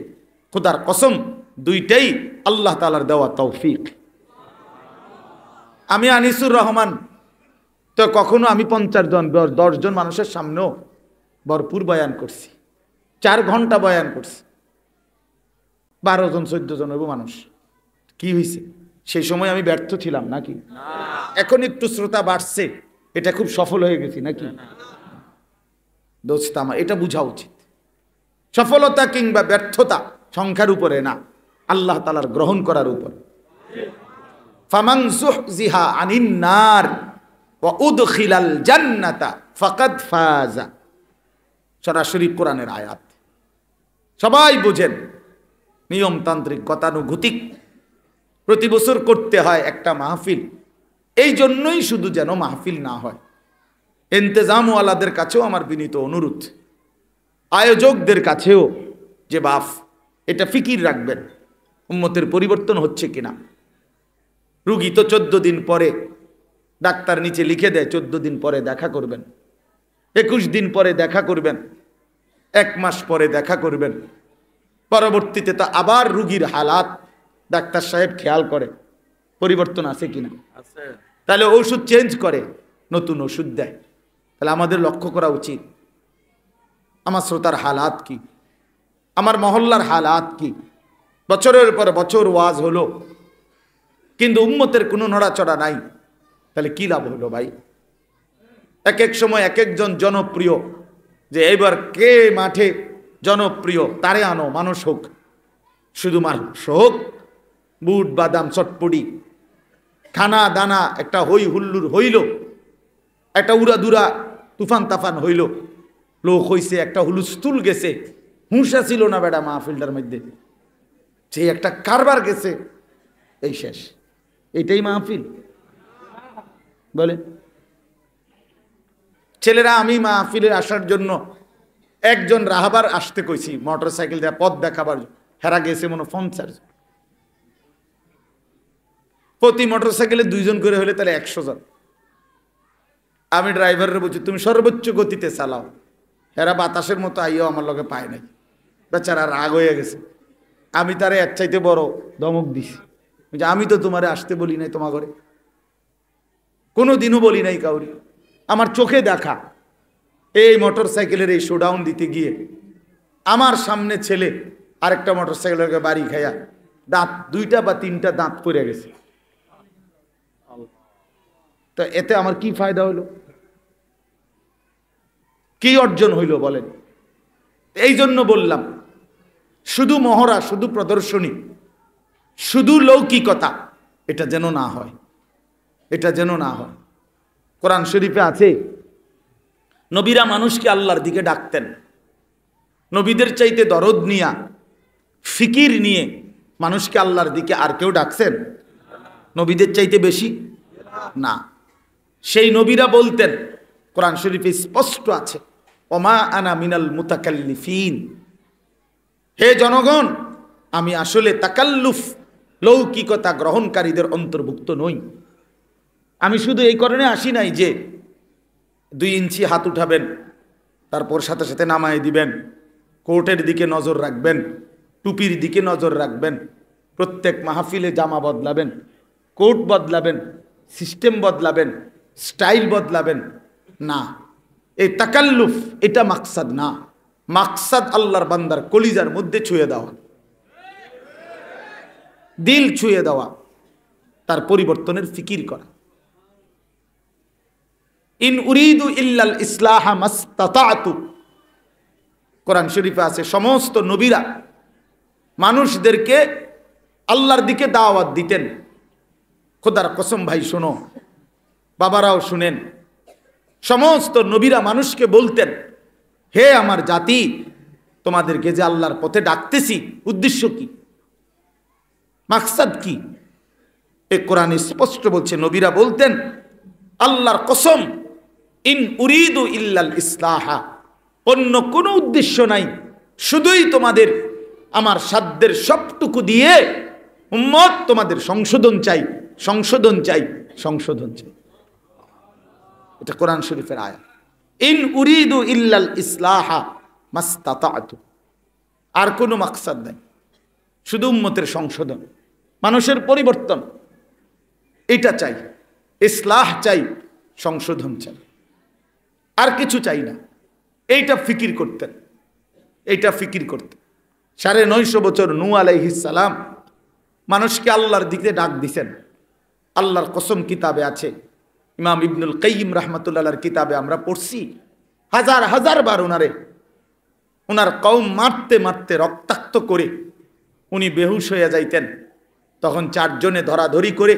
খোদার কসম, দুইটাই আল্লাহ তাআলার দেওয়া তৌফিক। আমি আনিসুর রহমান, তো কখনো আমি 50 জন 10 জন মানুষের সামনেও ভরপুর বয়ান করছি, 4 ঘন্টা বয়ান করছি, 12 জন 14 জন মানুষ। কি হয়েছে? সেই সময় আমি ব্যর্থ ছিলাম নাকি? এখন একটু শ্রোতা বাড়ছে, এটা খুব সফল হয়ে গেছি নাকি? দোস্ত আমার, এটা বোঝা উচিত। সফলতা কিংবা ব্যর্থতা সংখ্যার উপরে না, আল্লাহ তাআলার গ্রহণ করার উপর। ফামান যুহজিহা আনিন নার ওয়া উদখিলাল জান্নাতা ফাকাদ ফাজা। সরাসরি কোরআনের আয়াত, সবাই বুঝেন। নিয়মতান্ত্রিক, গতানুগতিক প্রতি বছর করতে হয় একটা মাহফিল, এই জন্যই শুধু যেন মাহফিল না হয়। ইন্তেজামওয়ালাদের কাছেও আমার বিনীত অনুরোধ, আয়োজকদের কাছেও, যে বাপ এটা ফিকির রাখবেন, উম্মতের পরিবর্তন হচ্ছে কিনা। রুগী তো 14 দিন পরে ডাক্তার নিচে লিখে দেয়, 14 দিন পরে দেখা করবেন, 21 দিন পরে দেখা করবেন, 1 মাস পরে দেখা করবেন। পরবর্তীতে তো আবার রুগীর হালাত ডাক্তার সাহেব খেয়াল করে, পরিবর্তন আছে কিনা, তাহলে ওষুধ চেঞ্জ করে, নতুন ওষুধ দেয়। তাহলে আমাদের লক্ষ্য করা উচিত আমার শ্রোতার হালাত কি, আমার মহল্লার হালাত কি। বছরের পর বছর ওয়াজ হলো, কিন্তু উম্মতের কোনো নড়াচড়া নাই, তাহলে কি লাভ হলো ভাই? এক এক সময় এক একজন জনপ্রিয়, যে এবার কে মাঠে জনপ্রিয় তারে আনো, মানুষ হোক, শুধু মানুষ হোক, বুট বাদাম চটপটি খানা দানা একটা হই হুল্লুর হইল, একটা উড়াদুরা তুফান তাফান হইল, লোক হইছে, একটা হুলুস্থুল গেছে, হুঁশা ছিল না বেটা মাহফিলটার মধ্যে, সে একটা কারবার গেছে, এই শেষ। এটাই মাহফিল বলে? ছেলেরা আমি মাহফিলে আসার জন্য একজন রাহাবার আসতে কইছি মোটর সাইকেল দিয়ে পথ দেখাবার, হেরা গেছে মনে 50 জন। প্রতি মোটর সাইকেলে 2 জন করে হলে তাহলে 100 জন। আমি ড্রাইভারের বলছি তুমি সর্বোচ্চ গতিতে চালাও। হেরা বাতাসের মতো আইও আমার লগে পায় নাই, বেচারা রাগ হয়ে গেছে। আমি তারে এক চাইতে বড় ধমক দিছি, আমি তো তোমারে আসতে বলি নাই, তোমার ঘরে কোনো দিনও বলি নাই কাউরি। আমার চোখে দেখা এই মোটর সাইকেলের এই শোডাউন দিতে গিয়ে আমার সামনে ছেলে আরেকটা মোটর সাইকেলের বাড়ি খাইয়া দাঁত 2টা বা 3টা দাঁত পড়ে গেছে। তো এতে আমার কি ফায়দা হলো, কি অর্জন হইল বলেন? এই জন্য বললাম, শুধু মহড়া, শুধু প্রদর্শনী, শুধু লৌকিকতা, এটা যেন না হয়, এটা যেন না হয়। কোরআন শরীফে আছে নবীরা মানুষকে আল্লাহর দিকে ডাকতেন। নবীদের চাইতে দরদ নিয়া, ফিকির নিয়ে মানুষকে আল্লাহর দিকে আর কেউ ডাকছেন নবীদের চাইতে বেশি? না। সেই নবীরা বলতেন, কোরআন শরীফে স্পষ্ট আছে, ওমা আনা মিনাল মুতাকাল্লিফিন, হে জনগণ আমি আসলে তাকাল্লুফ, লৌকিকতা গ্রহণকারীদের অন্তর্ভুক্ত নই। আমি শুধু এই কারণে আসি নাই যে 2 ইঞ্চি হাত উঠাবেন, তারপর সাথে সাথে নামায় দিবেন, কোর্টের দিকে নজর রাখবেন, টুপির দিকে নজর রাখবেন, প্রত্যেক মাহফিলে জামা বদলাবেন, কোট বদলাবেন, সিস্টেম বদলাবেন, স্টাইল বদলাবেন, না। এই তাকাল্লুফ এটা মাকসাদ না। মাকসাদ আল্লাহর বান্দার কলিজার মধ্যে ছুঁয়ে দেওয়া, দিল ছুঁয়ে দেওয়া, তার পরিবর্তনের ফিকির করা। ইন উরিদু ইল্লাল ইসলাহা মাসতাতাতু, কোরআন শরীফে আছে সমস্ত নবীরা মানুষদেরকে আল্লাহর দিকে দাওয়াত দিতেন। খোদার কসম ভাই শোনো, বাবারাও শুনেন, সমস্ত নবীরা মানুষকে বলতেন, হে আমার জাতি, তোমাদেরকে যে আল্লাহর পথে ডাকতেছি, উদ্দেশ্য কি, মাকসাদ কি? এই কোরআন স্পষ্ট বলছে। নবীরা বলতেন, আল্লাহর কসম, ইন উরিদু ইল্লাল ইসলাহা, অন্য কোনো উদ্দেশ্য নাই, শুধুই তোমাদের আমার সাধ্যের সবটুকু দিয়ে উম্মত তোমাদের সংশোধন চাই, সংশোধন চাই, সংশোধন চাই। এটা কোরআন শরীফের আয়াত। ইন উরিদু ইল্লাল ইসলাহা মাসতাতাতু, আর কোনো মাকসাদ নাই, শুধু উম্মতের সংশোধন, মানুষের পরিবর্তন, এটা চাই, ইসলাহ চাই, সংশোধন চাই, আর কিছু চাই না। এইটা ফিকির করতেন, এইটা ফিকির করতেন। 950 বছর নূহ আলাইহিস সালাম মানুষকে আল্লাহর দিকে ডাক দিছেন। আল্লাহর কসম কিতাবে আছে, ইমাম ইবনুল কাইয়িম রাহমাতুল্লাহর কিতাবে আমরা পড়ছি, হাজার হাজার বার ওনার কওম মারতে মারতে রক্তাক্ত করে উনি বেহুশ হয়ে যাইতেন। তখন 4 জনে ধরাধরি করে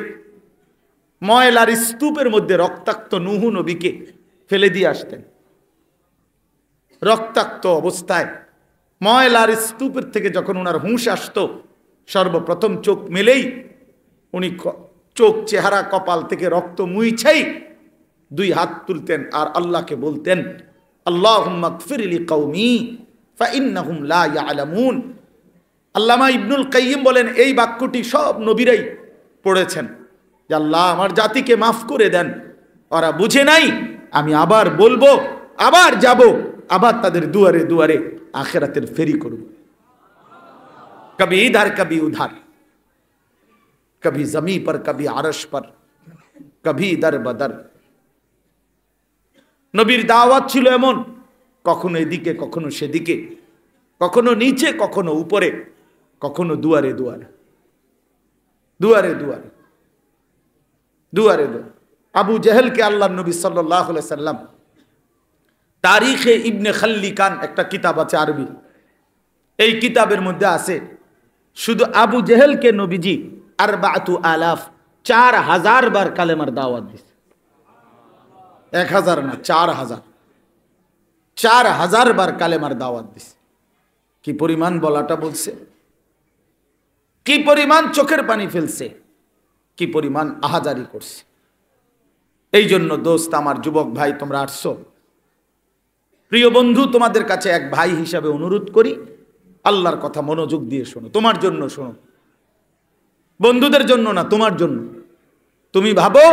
ময়লার স্তূপের মধ্যে রক্তাক্ত নূহ নবীকে ফেলে দিয়ে আসতেন। রক্তাক্ত অবস্থায় ময়লার স্তূপের থেকে যখন ওনার হুঁশ আসতো, সর্বপ্রথম চোখ মেলেই উনি চোখ, চেহারা, কপাল থেকে রক্ত মুইছাই 2 হাত তুলতেন আর আল্লাহকে বলতেন, আল্লাহুম্মা গফির লি কওমি ফাইন্নাহুম লা ইয়ালামুন। আল্লামা ইবনুল কাইয়িম বলেন, এই বাক্যটি সব নবীরাই পড়েছেন যে আল্লাহ আমার জাতিকে মাফ করে দেন, ওরা বুঝে নাই, আমি আবার বলবো, আবার যাব, আবার তাদের দুয়ারে দুয়ারে আখিরাতের ফেরি করব। কবি ইধার কবি উধার, কবি জমি पर कभी আরশ पर कभी दर बदर। নবীর দাওয়াত ছিল এমন, কখনো এদিকে কখনো সেদিকে, কখনো নিচে কখনো উপরে, কখনো দুয়ারে দুয়ারে, দুয়ারে দুয়ারে, দুয়ারে দুয়ারে। আবু জেহেলকে আল্লাহর নবী সাল্লাল্লাহু আলাইহি সাল্লাম তারিখে ইবনে খাল্লিকান একটা কিতাব আছে আরবি, এই কিতাবের মধ্যে আছে শুধু আবু জেহেলকে নবীজি 4000 বার কালেমার দাওয়াত দিয়েছে। 1000 না, 4000। 4000 বার কালেমার দাওয়াত দিছে। কি পরিমাণ বলাটা বলছে, কি পরিমাণ চোখের পানি ফেলছে, কি পরিমাণ আহাজারি করছে। এই জন্য দোস্ত আমার, যুবক ভাই তোমরা আসছো, প্রিয় বন্ধু, তোমাদের কাছে এক ভাই হিসাবে অনুরোধ করি, আল্লাহর কথা মনোযোগ দিয়ে শোনো। তোমার জন্য শোনো, বন্ধুদের জন্য না, তোমার জন্য। তুমি ভাবো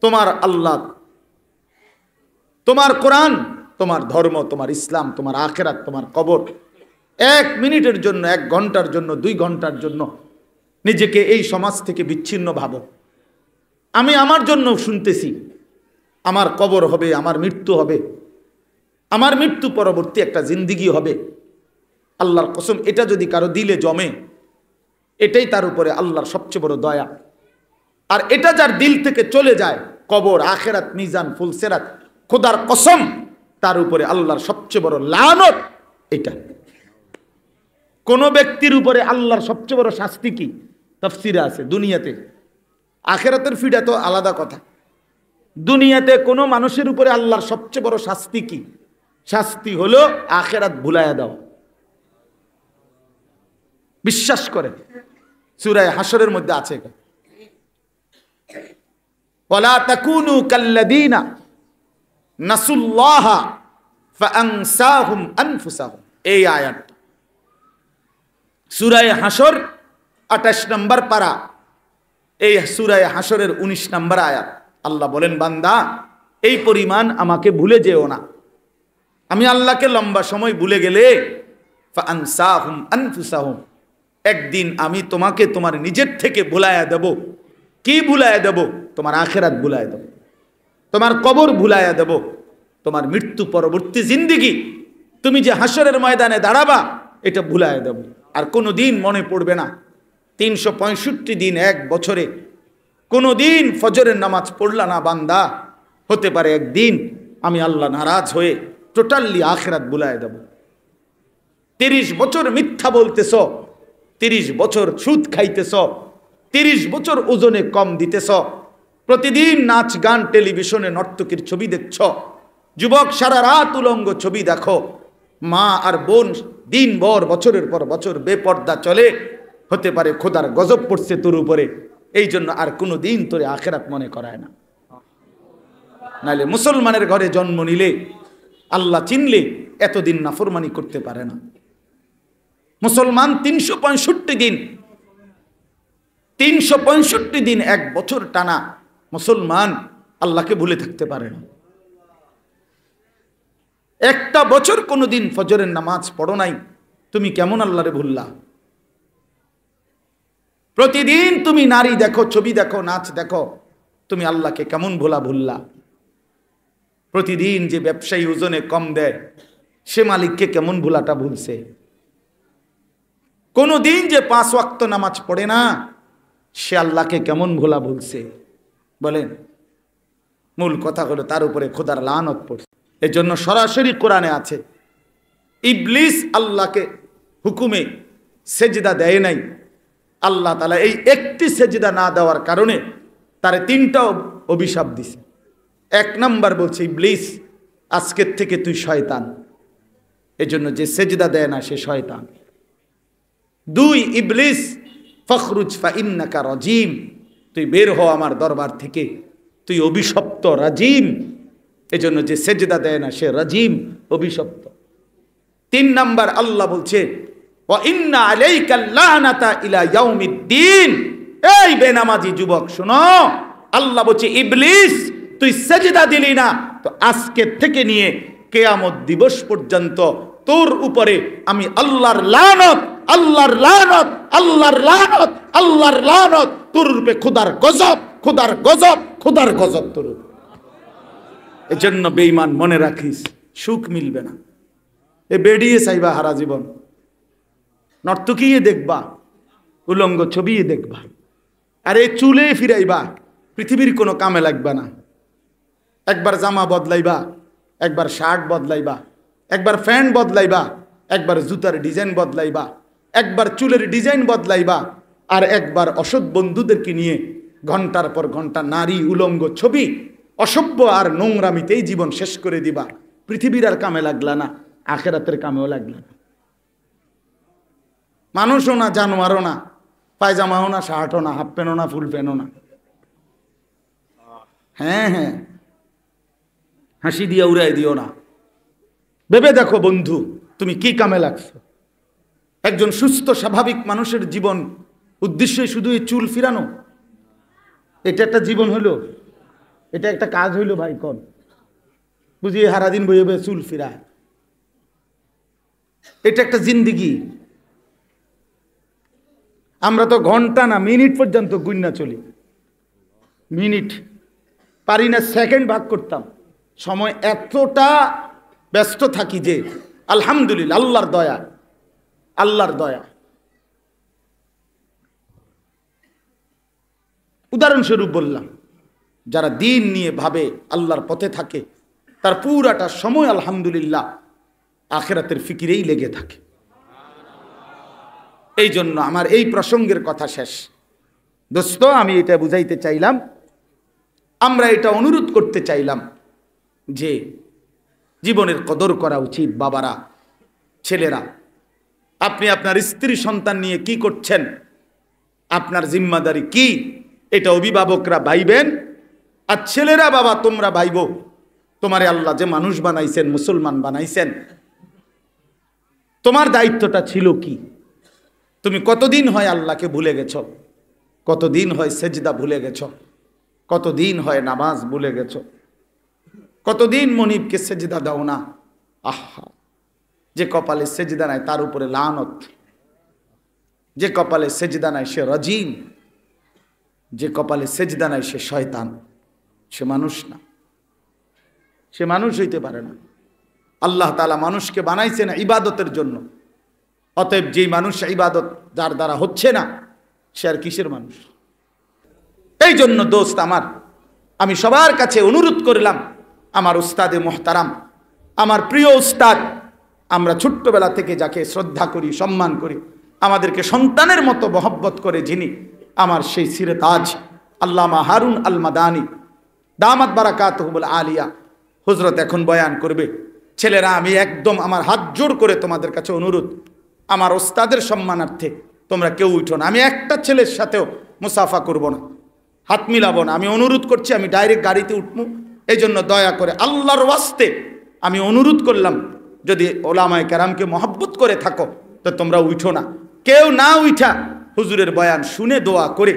তোমার আল্লাহ, তোমার কোরআন, তোমার ধর্ম, তোমার ইসলাম, তোমার আখিরাত, তোমার কবর, 1 মিনিটের জন্য, 1 ঘন্টার জন্য, 2 ঘন্টার জন্য নিজেকে এই সমাজ থেকে বিচ্ছিন্ন ভাবো। আমি আমার জন্য শুনতেছি, আমার কবর হবে, আমার মৃত্যু হবে, আমার মৃত্যু পরবর্তী একটা জিন্দিগি হবে। আল্লাহর কসম, এটা যদি কারো দিলে জমে, এটাই তার উপরে আল্লাহর সবচেয়ে বড় দয়া। আর এটা যার দিল থেকে চলে যায়, কবর, আখিরাত, মিজান, ফুলসেরাত, খোদার কসম তার উপরে আল্লাহর সবচেয়ে বড় লানত এটা। কোন ব্যক্তির উপরে আল্লাহর সবচেয়ে বড় শাস্তি কি? তাফসিরে আছে দুনিয়াতে, আখিরাতের ফিডা তো আলাদা কথা। দুনিয়াতে কোন মানুষের উপরে আল্লাহর সবচেয়ে বড় শাস্তি কি? শাস্তি হলো আখিরাত ভুলাইয়া দাও। বিশ্বাস করেন, সূরা হাশরের মধ্যে আছে, ওয়ালা তাকুনু কাল্লাযীনা নাসুল্লাহা ফাআনসাহুম আনফুসাহুম। এই আয়াত সূরা হাশর 28 নম্বর পারা, এই সূরা হাশরের 19 নম্বর আয়াত। আল্লাহ বলেন, বান্দা এই পরিমাণ আমাকে ভুলে যেও না। আমি আল্লাহকে লম্বা সময় ভুলে গেলে ফাআনসাহুম আনফুসাহুম, একদিন আমি তোমাকে তোমার নিজের থেকে ভুলাইয়া দেব। কি ভুলাইয়া দেব? তোমার আখিরাত ভুলাইয়া দেব, তোমার কবর ভুলাইয়া দেব, তোমার মৃত্যু পরবর্তী জিন্দেগি, তুমি যে হাশরের ময়দানে দাঁড়াবা, এটা ভুলাইয়া দেব। আর কোনো দিন মনে পড়বে না। 365 দিন, 1 বছরে কোনো দিন ফজরের নামাজ পড়লা না বান্দা, হতে পারে একদিন আমি আল্লাহ নারাজ হয়ে টোটালি আখিরাত ভুলাইয়া দেব। 30 বছর মিথ্যা বলতেছ, 30 বছর সুদ খাইতেছ, 30 বছর ওজনে কম দিতেছ, প্রতিদিন নাচ গান টেলিভিশনে নর্তকীর ছবি দেখছ, যুবক সারা রাত উলঙ্গ ছবি দেখো, মা আর বোন দিনভর বছরের পর বছর বেপর্দা চলে, হতে পারে খোদার গজব পড়ছে তোর উপরে। এই জন্য আর কোনো দিন তোরে আখিরাত মনে করায় না। নাইলে মুসলমানের ঘরে জন্ম নিলে, আল্লাহ চিনলে এতদিন নাফরমানি করতে পারে না। মুসলমান 365 দিন, 365 দিন, 1 বছর টানা মুসলমান আল্লাহকে ভুলে থাকতে পারে না। একটা বছর কোনোদিন ফজরের নামাজ পড়ো নাই, তুমি কেমন আল্লাহরে ভুললা? প্রতিদিন তুমি নারী দেখো, ছবি দেখো, নাচ দেখো, তুমি আল্লাহকে কেমন ভুললা? প্রতিদিন যে ব্যবসায়ী ওজনে কম দেয়, সে মালিককে কেমন ভুলাটা ভুলছে? কোনদিন যে 5 ওয়াক্ত নামাজ পড়ে না, সে আল্লাহকে কেমন ভুলছে? বলেন। মূল কথা হলো তার উপরে খোদার লানত পড়ছে। এই জন্য সরাসরি কোরআনে আছে, ইবলিস আল্লাহকে হুকুমে সেজদা দেয় নাই। আল্লাহ তাআলা এই একটি সেজদা না দেওয়ার কারণে তারে 3টা অভিশাপ দিছে। 1 নাম্বার বলছে, ইবলিস আজকের থেকে তুই শয়তান। এজন্য যে সেজদা দেয় না সে শয়তান। 2, ইবলিস ফখরুজ ফা ইন্নাকা রাজিম, তুই বের হ আমার দরবার থেকে, তুই অভিশপ্ত, রাজিম। এজন্য যে সেজদা দেয় না সে রাজিম, অভিশপ্ত। 3 নাম্বার আল্লাহ বলছে, ওয়া ইন্না আলাইকা লানাতা ইলা ইয়াউমিদ্দিন। এই বেনামাজি যুবক শোনো, আল্লাহ বলছে ইবলিস তুই সেজদা দিলি না, তো আজকে থেকে নিয়ে কিয়ামত দিবস পর্যন্ত তোর উপরে আমি আল্লাহর লানত, আল্লাহর লানত, আল্লাহর লানত, আল্লাহর লানত, তোর রূপে খোদার গজব, খোদার গজব, খোদার গজব তোর। এজন্য বেঈমান মনে রাখিস, সুখ মিলবে না। এ বেড়িয়ে চাইবা হারা জীবন, নর্তকীয়ে দেখবা, উলঙ্গ ছবি দেখবা, আর এই চুলে ফিরাইবা, পৃথিবীর কোনো কামে লাগবে না। একবার জামা বদলাইবা, একবার শার্ট বদলাইবা, একবার প্যান্ট বদলাইবা, একবার জুতার ডিজাইন বদলাইবা, একবার চুলের ডিজাইন বদলাইবা, আর একবার অসৎ বন্ধুদেরকে নিয়ে ঘন্টার পর ঘন্টা নারী উলঙ্গ ছবি, অসভ্য আর নোংরামিতেই জীবন শেষ করে দিবা। পৃথিবীর আর কামে লাগলা না, আখেরাতের কামেও লাগলা না। মানুষও না, জানোয়ারও না, পায়জামাও না, শার্টও না, হাফ প্যান্টও না, ফুল প্যান্টও না। হ্যাঁ হ্যাঁ, হাসি দিয়ে উড়াই দিও না। ভেবে দেখো বন্ধু, তুমি কি কামে লাগছো? একজন সুস্থ স্বাভাবিক মানুষের জীবন উদ্দেশ্যই শুধু এই চুল ফিরানো? এটা একটা জীবন হইলো? এটা একটা কাজ হইলো ভাই? কোন বুঝিয়ে সারাদিন বইয়ে বইয়ে চুল ফিরায়? এটা একটা জিন্দিগি? আমরা তো ঘন্টা না, মিনিট পর্যন্ত গুন্না চলি। মিনিট পারি না সেকেন্ড ভাগ করতাম। সময় এতটা ব্যস্ত থাকি যে আলহামদুলিল্লাহ, আল্লাহর দয়া, আল্লাহর দয়া। উদাহরণস্বরূপ বললাম, যারা দিন নিয়ে ভাবে, আল্লাহর পথে থাকে, তার পুরাটা সময় আলহামদুলিল্লাহ আখিরাতের ফিকিরেই লেগে থাকে। এই জন্য আমার এই প্রসঙ্গের কথা শেষ। দোস্ত, আমি এটা বুঝাইতে চাইলাম, আমরা এটা অনুরোধ করতে চাইলাম যে জীবনের কদর করা উচিত। বাবারা, ছেলেরা, আপনি আপনার স্ত্রী সন্তান নিয়ে কি করছেন, আপনার জিম্মাদারি কি, এটা অভিভাবকরা ভাইবেন। আর ছেলেরা, বাবা তোমরা ভাইব, তোমারে আল্লাহ যে মানুষ বানাইছেন, মুসলমান বানাইছেন, তোমার দায়িত্বটা ছিল কি? তুমি কতদিন হয় আল্লাহকে ভুলে গেছ? কতদিন হয় সেজদা ভুলে গেছ? কতদিন হয় নামাজ ভুলে গেছ? কতদিন মনিবকে সেজদা দাও না? আহা, যে কপালে সেজদা নাই তার উপরে লানত, যে কপালে সেজদা নাই সে রাজিম, যে কপালে সেজদা নাই সে শয়তান। সে মানুষ না, সে মানুষ হইতে পারে না। আল্লাহ তাআলা মানুষকে বানাইছেন ইবাদতের জন্য। অতএব যেই মানুষ ইবাদত যার দ্বারা হচ্ছে না, সে আর কিসের মানুষ? এই জন্য দোস্ত আমার, আমি সবার কাছে অনুরোধ করলাম, আমার উস্তাদে মোহতারাম, আমার প্রিয় উস্তাদ, আমরা ছোট্টবেলা থেকে যাকে শ্রদ্ধা করি, সম্মান করি, আমাদেরকে সন্তানের মতো মহব্বত করে যিনি, আমার সেই সিরে তাজ আল্লামা হারুন আল মাদানী দামাত বারাকাতুহুল আলিয়া হুজরত এখন বয়ান করবে। ছেলেরা, আমি একদম আমার হাত জোড় করে তোমাদের কাছে অনুরোধ, আমার ওস্তাদের সম্মানার্থে তোমরা কেউ উঠো না। আমি একটা ছেলের সাথেও মুসাফা করব না, হাত মিলাবো না। আমি অনুরোধ করছি, আমি ডাইরেক্ট গাড়িতে উঠবো। এই জন্য দয়া করে আল্লাহর ওয়াস্তে আমি অনুরোধ করলাম, যদি ওলামায়ে কেরামকে মহব্বত করে থাকো তো তোমরা উঠো না। কেউ না উঠা হুজুরের বয়ান শুনে দোয়া করে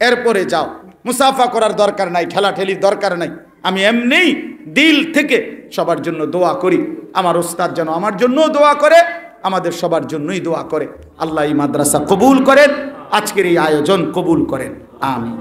এরপরে যাও। মুসাফা করার দরকার নাই, ঠেলাঠেলির দরকার নাই। আমি এমনিই দিল থেকে সবার জন্য দোয়া করি। আমার ওস্তাদ যেন আমার জন্যও দোয়া করে, আমাদের সবার জন্যই দোয়া করে। আল্লাহ এই মাদ্রাসা কবুল করেন, আজকের এই আয়োজন কবুল করেন, আমিন।